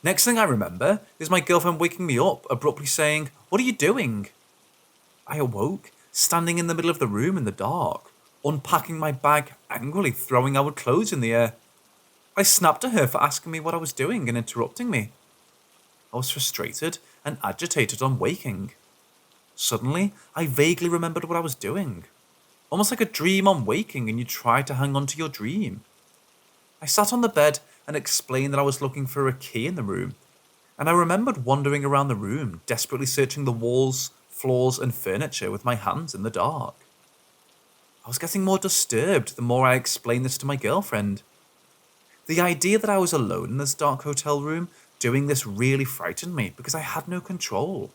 Next thing I remember is my girlfriend waking me up, abruptly saying, "What are you doing?" I awoke, standing in the middle of the room in the dark, unpacking my bag, angrily throwing our clothes in the air. I snapped at her for asking me what I was doing and interrupting me. I was frustrated and agitated on waking. Suddenly, I vaguely remembered what I was doing. Almost like a dream on waking and you try to hang on to your dream. I sat on the bed and explained that I was looking for a key in the room, and I remembered wandering around the room, desperately searching the walls, floors, and furniture with my hands in the dark. I was getting more disturbed the more I explained this to my girlfriend. The idea that I was alone in this dark hotel room doing this really frightened me because I had no control.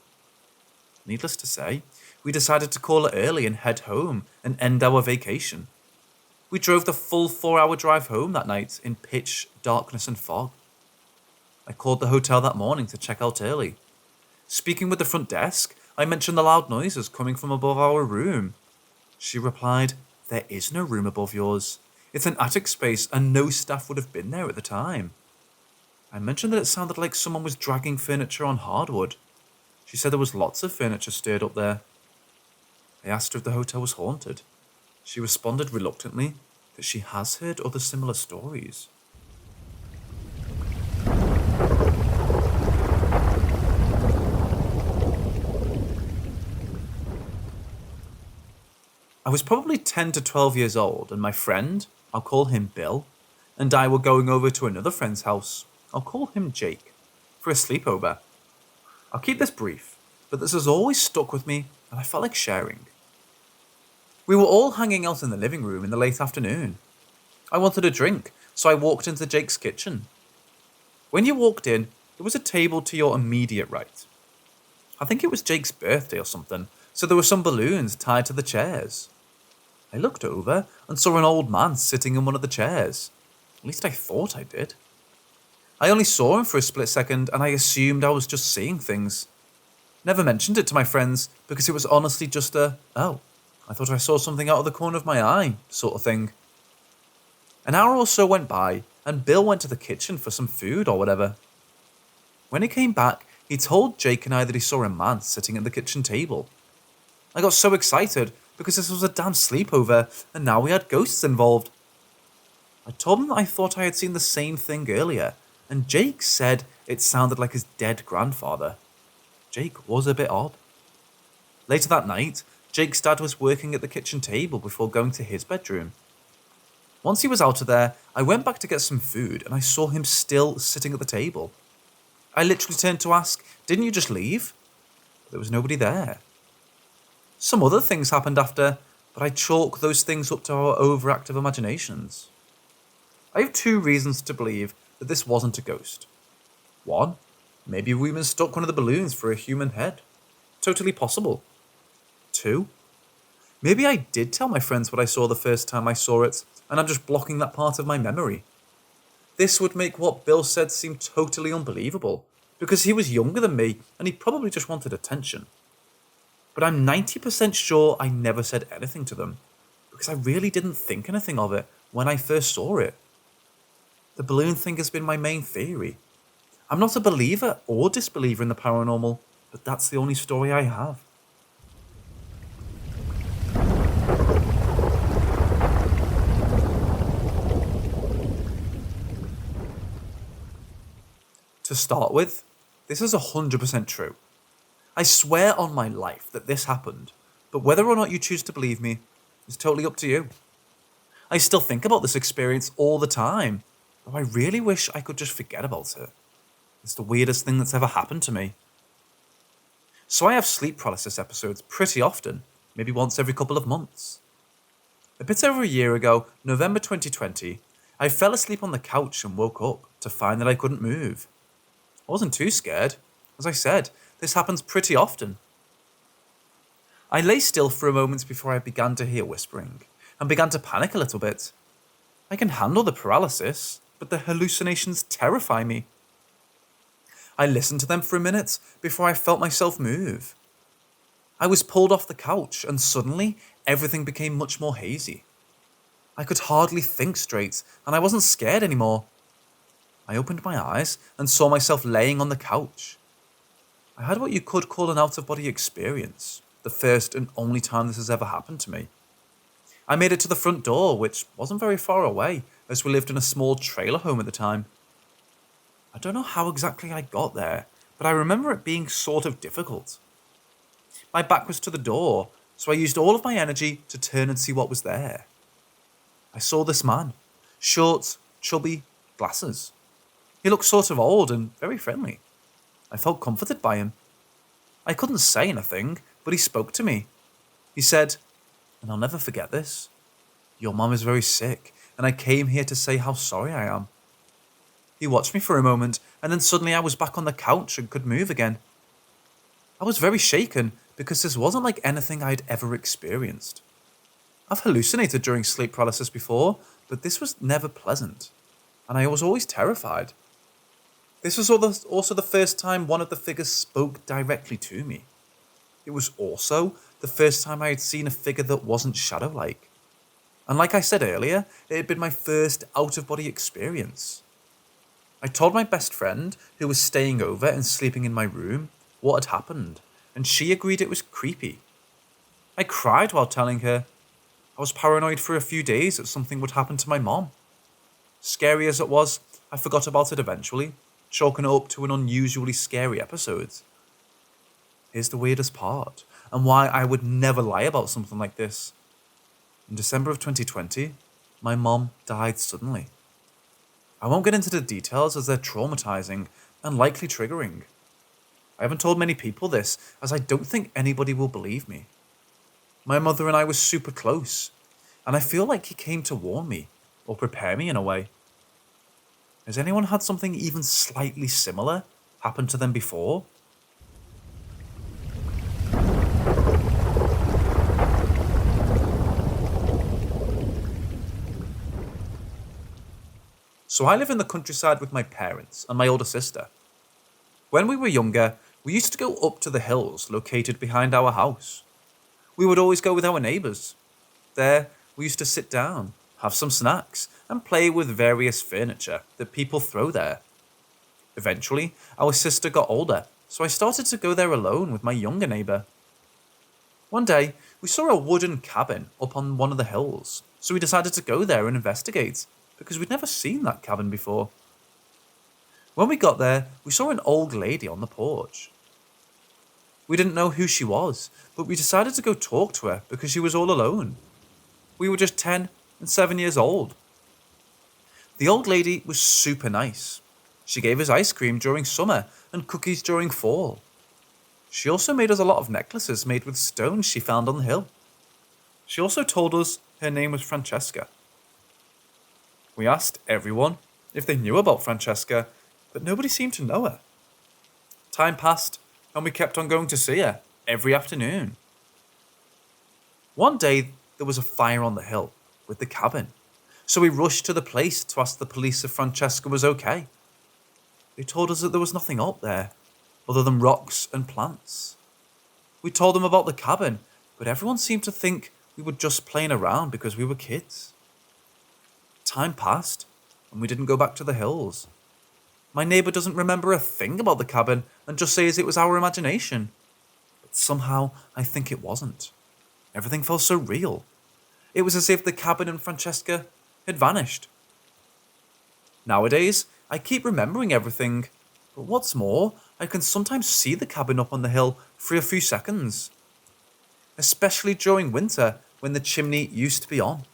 Needless to say, we decided to call it early and head home and end our vacation. We drove the full 4-hour drive home that night in pitch, darkness and fog. I called the hotel that morning to check out early. Speaking with the front desk, I mentioned the loud noises coming from above our room. She replied, "There is no room above yours. It's an attic space and no staff would have been there at the time." I mentioned that it sounded like someone was dragging furniture on hardwood. She said there was lots of furniture stirred up there. I asked her if the hotel was haunted. She responded reluctantly that she has heard other similar stories. I was probably 10 to 12 years old, and my friend, I'll call him Bill, and I were going over to another friend's house, I'll call him Jake, for a sleepover. I'll keep this brief, but this has always stuck with me, and I felt like sharing. We were all hanging out in the living room in the late afternoon. I wanted a drink, so I walked into Jake's kitchen. When you walked in, there was a table to your immediate right. I think it was Jake's birthday or something, so there were some balloons tied to the chairs. I looked over and saw an old man sitting in one of the chairs. At least I thought I did. I only saw him for a split second and I assumed I was just seeing things. Never mentioned it to my friends because it was honestly just oh, I thought I saw something out of the corner of my eye sort of thing. An hour or so went by and Bill went to the kitchen for some food or whatever. When he came back, he told Jake and I that he saw a man sitting at the kitchen table. I got so excited because this was a damn sleepover and now we had ghosts involved. I told him that I thought I had seen the same thing earlier, and Jake said it sounded like his dead grandfather. Jake was a bit odd. Later that night, Jake's dad was working at the kitchen table before going to his bedroom. Once he was out of there, I went back to get some food and I saw him still sitting at the table. I literally turned to ask, "Didn't you just leave?" But there was nobody there. Some other things happened after, but I chalk those things up to our overactive imaginations. I have 2 reasons to believe that this wasn't a ghost. 1, maybe we mistook one of the balloons for a human head. Totally possible. 2, maybe I did tell my friends what I saw the first time I saw it, and I'm just blocking that part of my memory. This would make what Bill said seem totally unbelievable, because he was younger than me and he probably just wanted attention. But I'm 90% sure I never said anything to them, because I really didn't think anything of it when I first saw it. The balloon thing has been my main theory. I'm not a believer or disbeliever in the paranormal, but that's the only story I have. To start with, this is 100% true. I swear on my life that this happened, but whether or not you choose to believe me is totally up to you. I still think about this experience all the time, though I really wish I could just forget about it. It's the weirdest thing that's ever happened to me. So I have sleep paralysis episodes pretty often, maybe once every couple of months. A bit over a year ago, November 2020, I fell asleep on the couch and woke up to find that I couldn't move. I wasn't too scared. As I said, this happens pretty often. I lay still for a moment before I began to hear whispering, and began to panic a little bit. I can handle the paralysis, but the hallucinations terrify me. I listened to them for a minute before I felt myself move. I was pulled off the couch and suddenly everything became much more hazy. I could hardly think straight and I wasn't scared anymore. I opened my eyes and saw myself laying on the couch. I had what you could call an out-of-body experience, the first and only time this has ever happened to me. I made it to the front door, which wasn't very far away, as we lived in a small trailer home at the time. I don't know how exactly I got there, but I remember it being sort of difficult. My back was to the door, so I used all of my energy to turn and see what was there. I saw this man, short, chubby, glasses. He looked sort of old and very friendly. I felt comforted by him. I couldn't say anything, but he spoke to me. He said, and I'll never forget this, "Your mum is very sick, and I came here to say how sorry I am." He watched me for a moment, and then suddenly I was back on the couch and could move again. I was very shaken because this wasn't like anything I'd ever experienced. I've hallucinated during sleep paralysis before, but this was never pleasant, and I was always terrified. This was also the first time one of the figures spoke directly to me. It was also the first time I had seen a figure that wasn't shadow-like. And like I said earlier, it had been my first out-of-body experience. I told my best friend, who was staying over and sleeping in my room, what had happened, and she agreed it was creepy. I cried while telling her. I was paranoid for a few days that something would happen to my mom. Scary as it was, I forgot about it eventually, chalking it up to an unusually scary episode. Here's the weirdest part, and why I would never lie about something like this. In December of 2020, my mom died suddenly. I won't get into the details as they're traumatizing and likely triggering. I haven't told many people this, as I don't think anybody will believe me. My mother and I were super close, and I feel like he came to warn me, or prepare me in a way. Has anyone had something even slightly similar happen to them before? So I live in the countryside with my parents and my older sister. When we were younger, we used to go up to the hills located behind our house. We would always go with our neighbours. There, we used to sit down, have some snacks, and play with various furniture that people throw there. Eventually, our sister got older, so I started to go there alone with my younger neighbour. One day, we saw a wooden cabin up on one of the hills, so we decided to go there and investigate, because we'd never seen that cabin before. When we got there, we saw an old lady on the porch. We didn't know who she was, but we decided to go talk to her because she was all alone. We were just 10 and 7 years old. The old lady was super nice. She gave us ice cream during summer and cookies during fall. She also made us a lot of necklaces made with stones she found on the hill. She also told us her name was Francesca. We asked everyone if they knew about Francesca, but nobody seemed to know her. Time passed, and we kept on going to see her every afternoon. One day, there was a fire on the hill with the cabin, so we rushed to the place to ask the police if Francesca was okay. They told us that there was nothing up there, other than rocks and plants. We told them about the cabin, but everyone seemed to think we were just playing around because we were kids. Time passed, and we didn't go back to the hills. My neighbour doesn't remember a thing about the cabin and just says it was our imagination. But somehow, I think it wasn't. Everything felt so real. It was as if the cabin and Francesca had vanished. Nowadays, I keep remembering everything, but what's more, I can sometimes see the cabin up on the hill for a few seconds. Especially during winter when the chimney used to be on.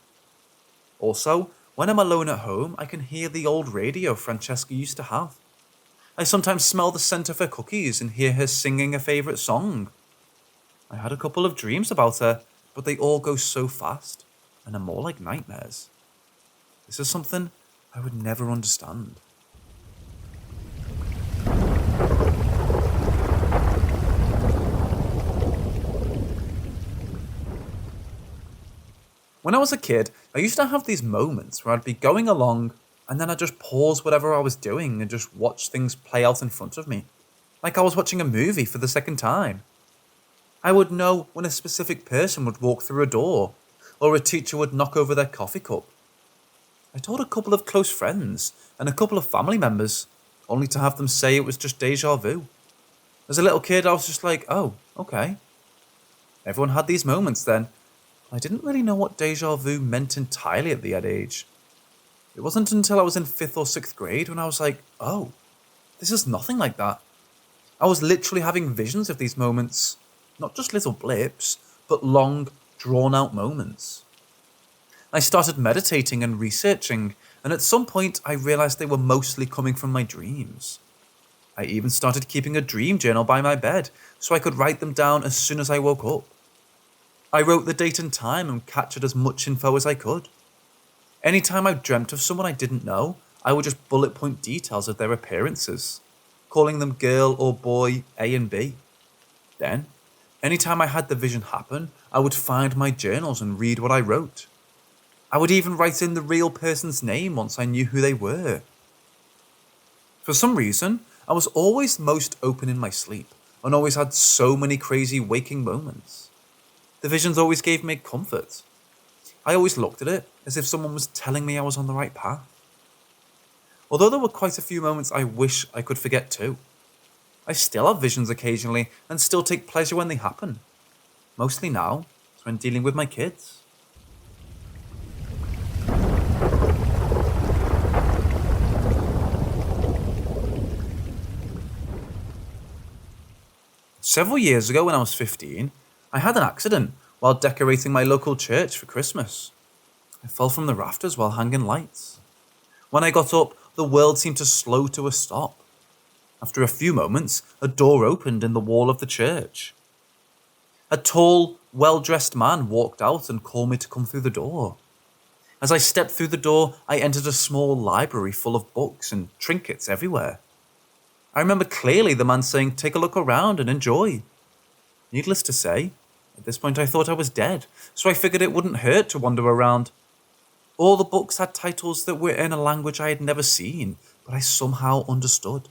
Also, when I'm alone at home, I can hear the old radio Francesca used to have. I sometimes smell the scent of her cookies and hear her singing a favourite song. I had a couple of dreams about her, but they all go so fast and are more like nightmares. This is something I would never understand. When I was a kid, I used to have these moments where I'd be going along and then I'd just pause whatever I was doing and just watch things play out in front of me. Like I was watching a movie for the second time. I would know when a specific person would walk through a door, or a teacher would knock over their coffee cup. I told a couple of close friends and a couple of family members, only to have them say it was just deja vu. As a little kid, I was just like, oh, okay. Everyone had these moments then. I didn't really know what deja vu meant entirely at that age. It wasn't until I was in 5th or 6th grade when I was like, oh, this is nothing like that. I was literally having visions of these moments, not just little blips, but long, drawn-out moments. I started meditating and researching, and at some point I realized they were mostly coming from my dreams. I even started keeping a dream journal by my bed, so I could write them down as soon as I woke up. I wrote the date and time and captured as much info as I could. Anytime I dreamt of someone I didn't know, I would just bullet point details of their appearances, calling them girl or boy A and B. Then, anytime I had the vision happen, I would find my journals and read what I wrote. I would even write in the real person's name once I knew who they were. For some reason, I was always most open in my sleep and always had so many crazy waking moments. The visions always gave me comfort. I always looked at it as if someone was telling me I was on the right path. Although there were quite a few moments I wish I could forget too. I still have visions occasionally and still take pleasure when they happen. Mostly now, it's when dealing with my kids. Several years ago when I was 15, I had an accident while decorating my local church for Christmas. I fell from the rafters while hanging lights. When I got up, the world seemed to slow to a stop. After a few moments, a door opened in the wall of the church. A tall, well-dressed man walked out and called me to come through the door. As I stepped through the door, I entered a small library full of books and trinkets everywhere. I remember clearly the man saying, "Take a look around and enjoy." Needless to say, at this point I thought I was dead, so I figured it wouldn't hurt to wander around. All the books had titles that were in a language I had never seen, but I somehow understood.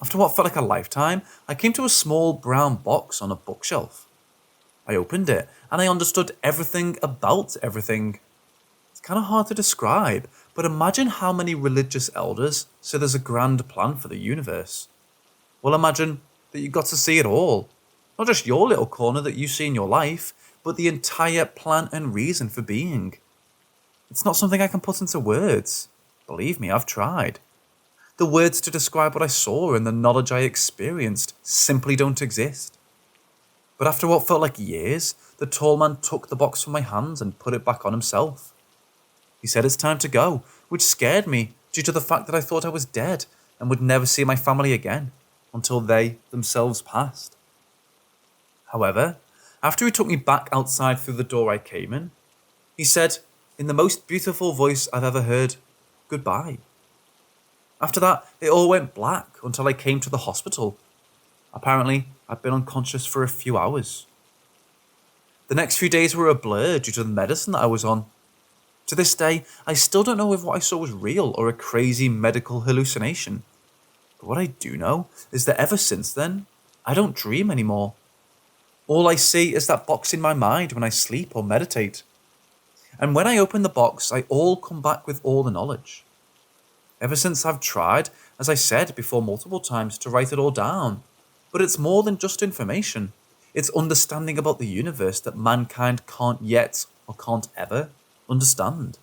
After what felt like a lifetime, I came to a small brown box on a bookshelf. I opened it, and I understood everything about everything. It's kind of hard to describe, but imagine how many religious elders say there's a grand plan for the universe. Well, imagine that you got to see it all. Not just your little corner that you see in your life, but the entire plan and reason for being. It's not something I can put into words. Believe me, I've tried. The words to describe what I saw and the knowledge I experienced simply don't exist. But after what felt like years, the tall man took the box from my hands and put it back on himself. He said it's time to go, which scared me due to the fact that I thought I was dead and would never see my family again until they themselves passed. However, after he took me back outside through the door I came in, he said, in the most beautiful voice I've ever heard, "Goodbye." After that, it all went black until I came to the hospital. Apparently, I'd been unconscious for a few hours. The next few days were a blur due to the medicine that I was on. To this day, I still don't know if what I saw was real or a crazy medical hallucination. But what I do know is that ever since then, I don't dream anymore. All I see is that box in my mind when I sleep or meditate. And when I open the box, I all come back with all the knowledge. Ever since I've tried, as I said before multiple times, to write it all down. But it's more than just information. It's understanding about the universe that mankind can't yet or can't ever understand.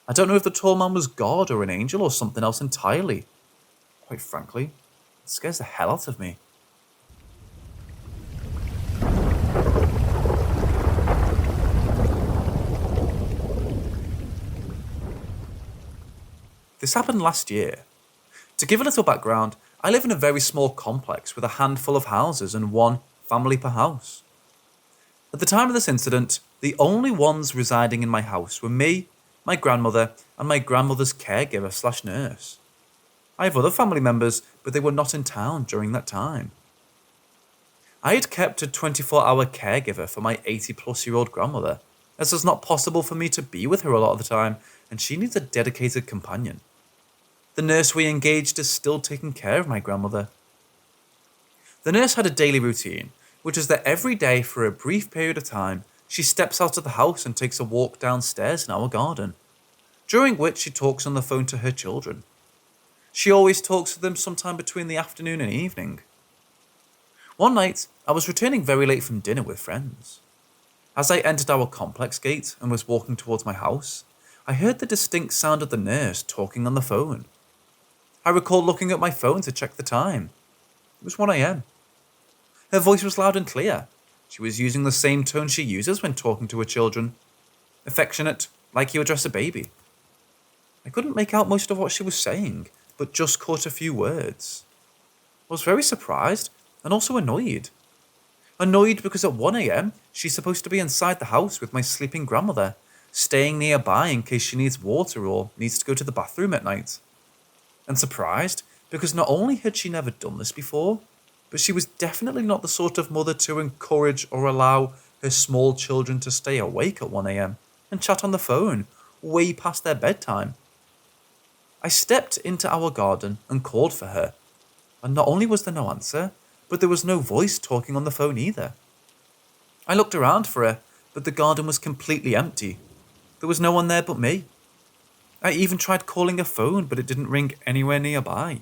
I don't know if the tall man was God or an angel or something else entirely. Quite frankly, it scares the hell out of me. This happened last year. To give a little background, I live in a very small complex with a handful of houses and one family per house. At the time of this incident, the only ones residing in my house were me, my grandmother, and my grandmother's caregiver/nurse. I have other family members, but they were not in town during that time. I had kept a 24-hour caregiver for my 80-plus-year-old grandmother, as it's not possible for me to be with her a lot of the time, and she needs a dedicated companion. The nurse we engaged is still taking care of my grandmother. The nurse had a daily routine, which is that every day for a brief period of time, she steps out of the house and takes a walk downstairs in our garden, during which she talks on the phone to her children. She always talks to them sometime between the afternoon and evening. One night, I was returning very late from dinner with friends. As I entered our complex gate and was walking towards my house, I heard the distinct sound of the nurse talking on the phone. I recall looking at my phone to check the time. It was 1 a.m. Her voice was loud and clear. She was using the same tone she uses when talking to her children. Affectionate, like you address a baby. I couldn't make out most of what she was saying, but just caught a few words. I was very surprised and also annoyed. Annoyed because at 1 a.m. she's supposed to be inside the house with my sleeping grandmother, staying nearby in case she needs water or needs to go to the bathroom at night. And surprised because not only had she never done this before, but she was definitely not the sort of mother to encourage or allow her small children to stay awake at 1 a.m. and chat on the phone way past their bedtime. I stepped into our garden and called for her, and not only was there no answer, but there was no voice talking on the phone either. I looked around for her, but the garden was completely empty. There was no one there but me. I even tried calling her phone, but it didn't ring anywhere nearby.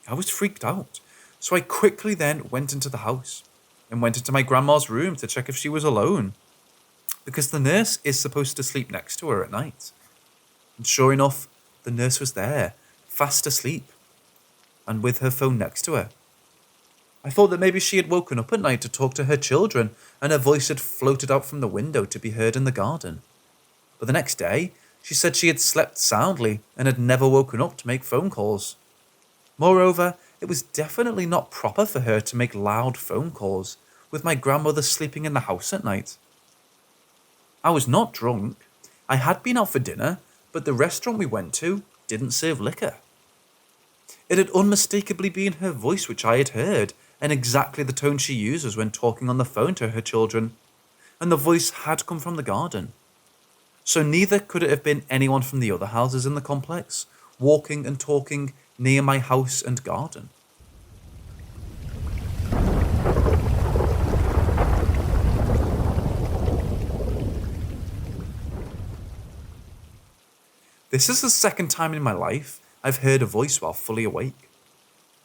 I was freaked out, so I quickly then went into the house and went into my grandma's room to check if she was alone, because the nurse is supposed to sleep next to her at night. And sure enough, the nurse was there, fast asleep, and with her phone next to her. I thought that maybe she had woken up at night to talk to her children, and her voice had floated out from the window to be heard in the garden. But the next day, she said she had slept soundly and had never woken up to make phone calls. Moreover, it was definitely not proper for her to make loud phone calls, with my grandmother sleeping in the house at night. I was not drunk. I had been out for dinner, but the restaurant we went to didn't serve liquor. It had unmistakably been her voice which I had heard, and exactly the tone she uses when talking on the phone to her children, and the voice had come from the garden. So neither could it have been anyone from the other houses in the complex, walking and talking near my house and garden. This is the second time in my life I've heard a voice while fully awake.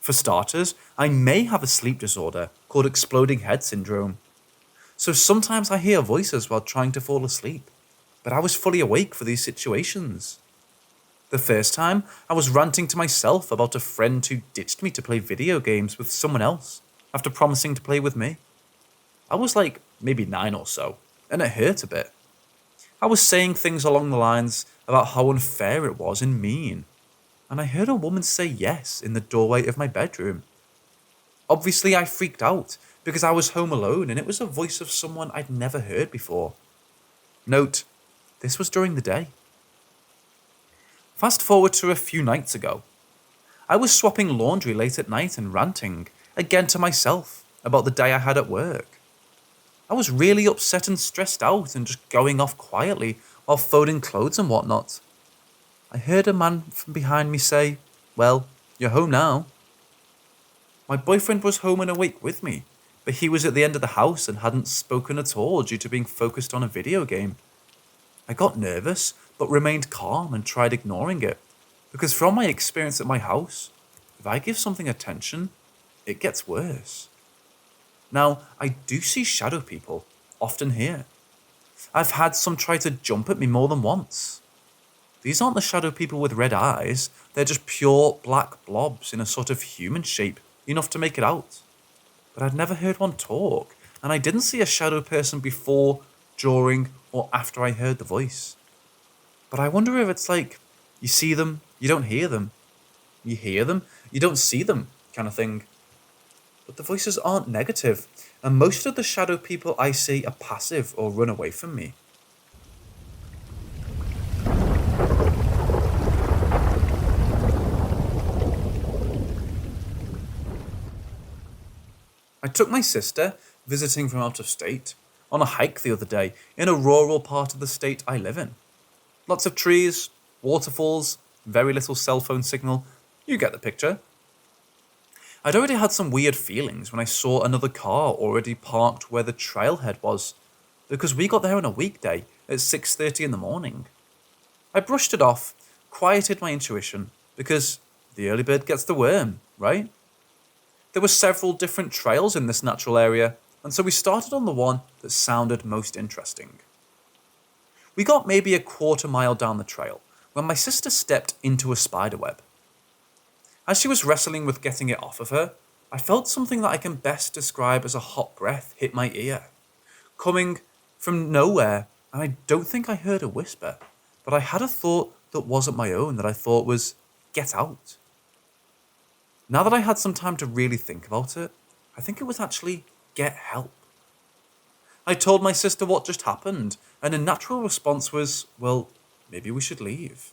For starters, I may have a sleep disorder called exploding head syndrome. So sometimes I hear voices while trying to fall asleep, but I was fully awake for these situations. The first time, I was ranting to myself about a friend who ditched me to play video games with someone else after promising to play with me. I was like maybe 9 or so, and it hurt a bit. I was saying things along the lines about how unfair it was and mean, and I heard a woman say yes in the doorway of my bedroom. Obviously, I freaked out because I was home alone and it was a voice of someone I'd never heard before. Note, this was during the day. Fast forward to a few nights ago. I was swapping laundry late at night and ranting, again to myself, about the day I had at work. I was really upset and stressed out and just going off quietly while folding clothes and whatnot. I heard a man from behind me say, "Well, you're home now." My boyfriend was home and awake with me, but he was at the end of the house and hadn't spoken at all due to being focused on a video game. I got nervous, but remained calm and tried ignoring it, because from my experience at my house, if I give something attention, it gets worse. Now, I do see shadow people, often here. I've had some try to jump at me more than once. These aren't the shadow people with red eyes, they're just pure black blobs in a sort of human shape, enough to make it out. But I'd never heard one talk, and I didn't see a shadow person before, during, or after I heard the voice. But I wonder if it's like, you see them, you don't hear them. You hear them, you don't see them, kind of thing. But the voices aren't negative, and most of the shadow people I see are passive or run away from me. I took my sister, visiting from out of state, on a hike the other day in a rural part of the state I live in. Lots of trees, waterfalls, very little cell phone signal. You get the picture. I'd already had some weird feelings when I saw another car already parked where the trailhead was, because we got there on a weekday at 6:30 in the morning. I brushed it off, quieted my intuition, because the early bird gets the worm, right? There were several different trails in this natural area, and so we started on the one that sounded most interesting. We got maybe a quarter-mile down the trail when my sister stepped into a spiderweb. As she was wrestling with getting it off of her, I felt something that I can best describe as a hot breath hit my ear, coming from nowhere, and I don't think I heard a whisper, but I had a thought that wasn't my own that I thought was, "Get out." Now that I had some time to really think about it, I think it was actually, "Get help." I told my sister what just happened, and a natural response was, "Well, maybe we should leave."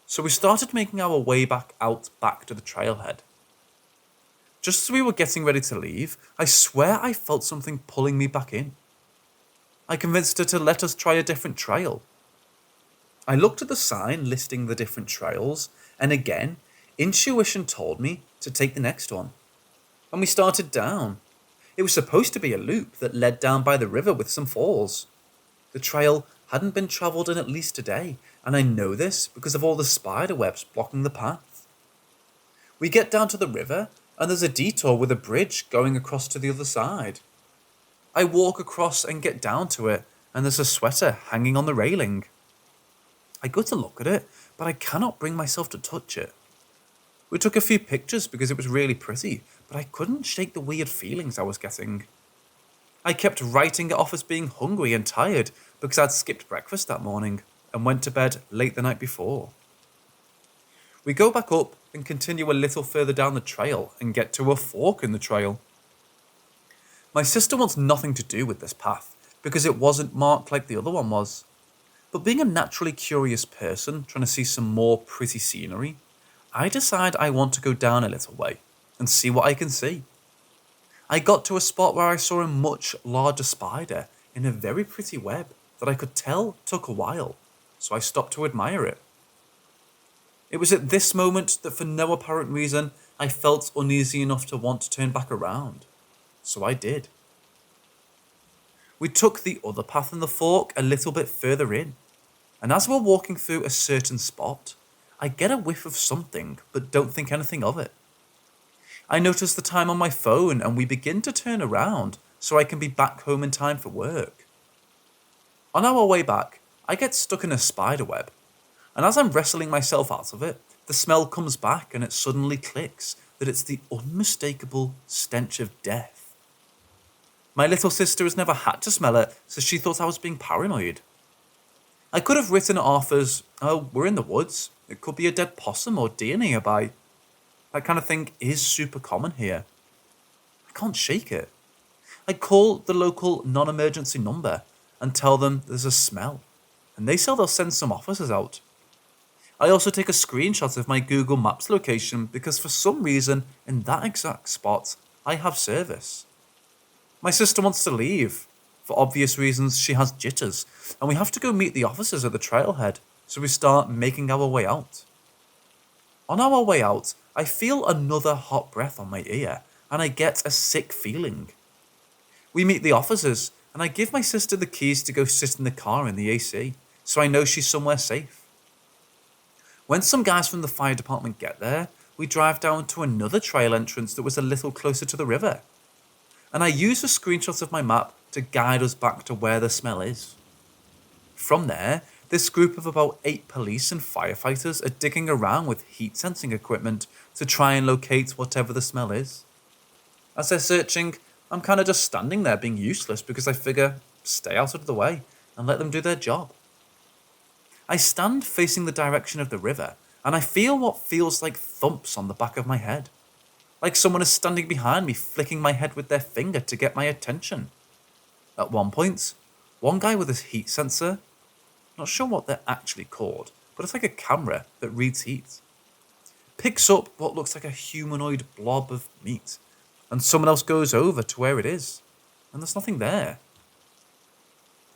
So we started making our way back to the trailhead. Just as we were getting ready to leave, I swear I felt something pulling me back in. I convinced her to let us try a different trail. I looked at the sign listing the different trails, and again, intuition told me to take the next one. And we started down. It was supposed to be a loop that led down by the river with some falls. The trail hadn't been travelled in at least a day, and I know this because of all the spider webs blocking the path. We get down to the river, and there's a detour with a bridge going across to the other side. I walk across and get down to it, and there's a sweater hanging on the railing. I go to look at it, but I cannot bring myself to touch it. We took a few pictures because it was really pretty, but I couldn't shake the weird feelings I was getting. I kept writing it off as being hungry and tired because I'd skipped breakfast that morning and went to bed late the night before. We go back up and continue a little further down the trail and get to a fork in the trail. My sister wants nothing to do with this path because it wasn't marked like the other one was. But being a naturally curious person trying to see some more pretty scenery, I decide I want to go down a little way and see what I can see. I got to a spot where I saw a much larger spider in a very pretty web that I could tell took a while, so I stopped to admire it. It was at this moment that for no apparent reason I felt uneasy enough to want to turn back around. So I did. We took the other path in the fork a little bit further in, and as we're walking through a certain spot, I get a whiff of something but don't think anything of it. I notice the time on my phone and we begin to turn around so I can be back home in time for work. On our way back, I get stuck in a spider web, and as I'm wrestling myself out of it, the smell comes back and it suddenly clicks that it's the unmistakable stench of death. My little sister has never had to smell it, so she thought I was being paranoid. I could have written it off as, oh, we're in the woods, it could be a dead possum or deer nearby. That kind of thing is super common here. I can't shake it. I call the local non-emergency number and tell them there's a smell, and they say they'll send some officers out. I also take a screenshot of my Google Maps location because for some reason in that exact spot I have service. My sister wants to leave. For obvious reasons, she has jitters, and we have to go meet the officers at the trailhead, so we start making our way out. On our way out, I feel another hot breath on my ear, and I get a sick feeling. We meet the officers, and I give my sister the keys to go sit in the car in the AC, so I know she's somewhere safe. When some guys from the fire department get there, we drive down to another trail entrance that was a little closer to the river. And I use a screenshot of my map to guide us back to where the smell is. From there, this group of about 8 police and firefighters are digging around with heat sensing equipment to try and locate whatever the smell is. As they're searching, I'm kind of just standing there being useless because I figure, stay out of the way and let them do their job. I stand facing the direction of the river, and I feel what feels like thumps on the back of my head. Like someone is standing behind me flicking my head with their finger to get my attention. At one point, one guy with his heat sensor, not sure what they're actually called, but it's like a camera that reads heat, picks up what looks like a humanoid blob of meat, and someone else goes over to where it is, and there's nothing there.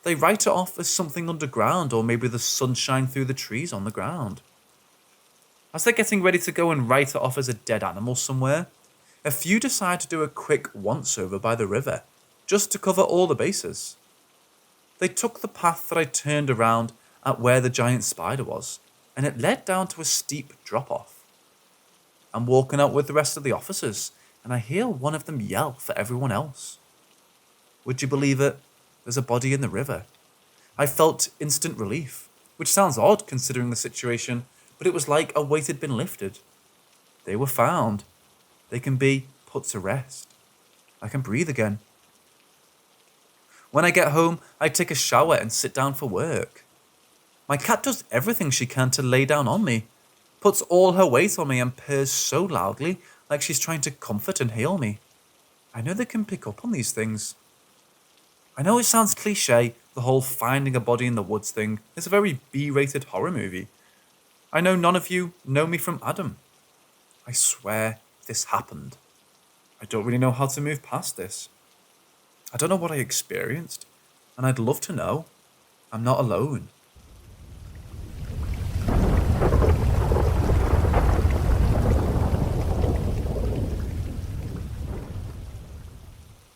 They write it off as something underground or maybe the sunshine through the trees on the ground. As they're getting ready to go and write it off as a dead animal somewhere, a few decide to do a quick once-over by the river, just to cover all the bases. They took the path that I turned around at where the giant spider was, and it led down to a steep drop-off. I'm walking out with the rest of the officers, and I hear one of them yell for everyone else. Would you believe it? There's a body in the river. I felt instant relief, which sounds odd considering the situation, but it was like a weight had been lifted. They were found. They can be put to rest. I can breathe again. When I get home, I take a shower and sit down for work. My cat does everything she can to lay down on me, puts all her weight on me and purrs so loudly like she's trying to comfort and heal me. I know they can pick up on these things. I know it sounds cliche, the whole finding a body in the woods thing. It's a very B-rated horror movie. I know none of you know me from Adam. I swear this happened. I don't really know how to move past this. I don't know what I experienced, and I'd love to know. I'm not alone.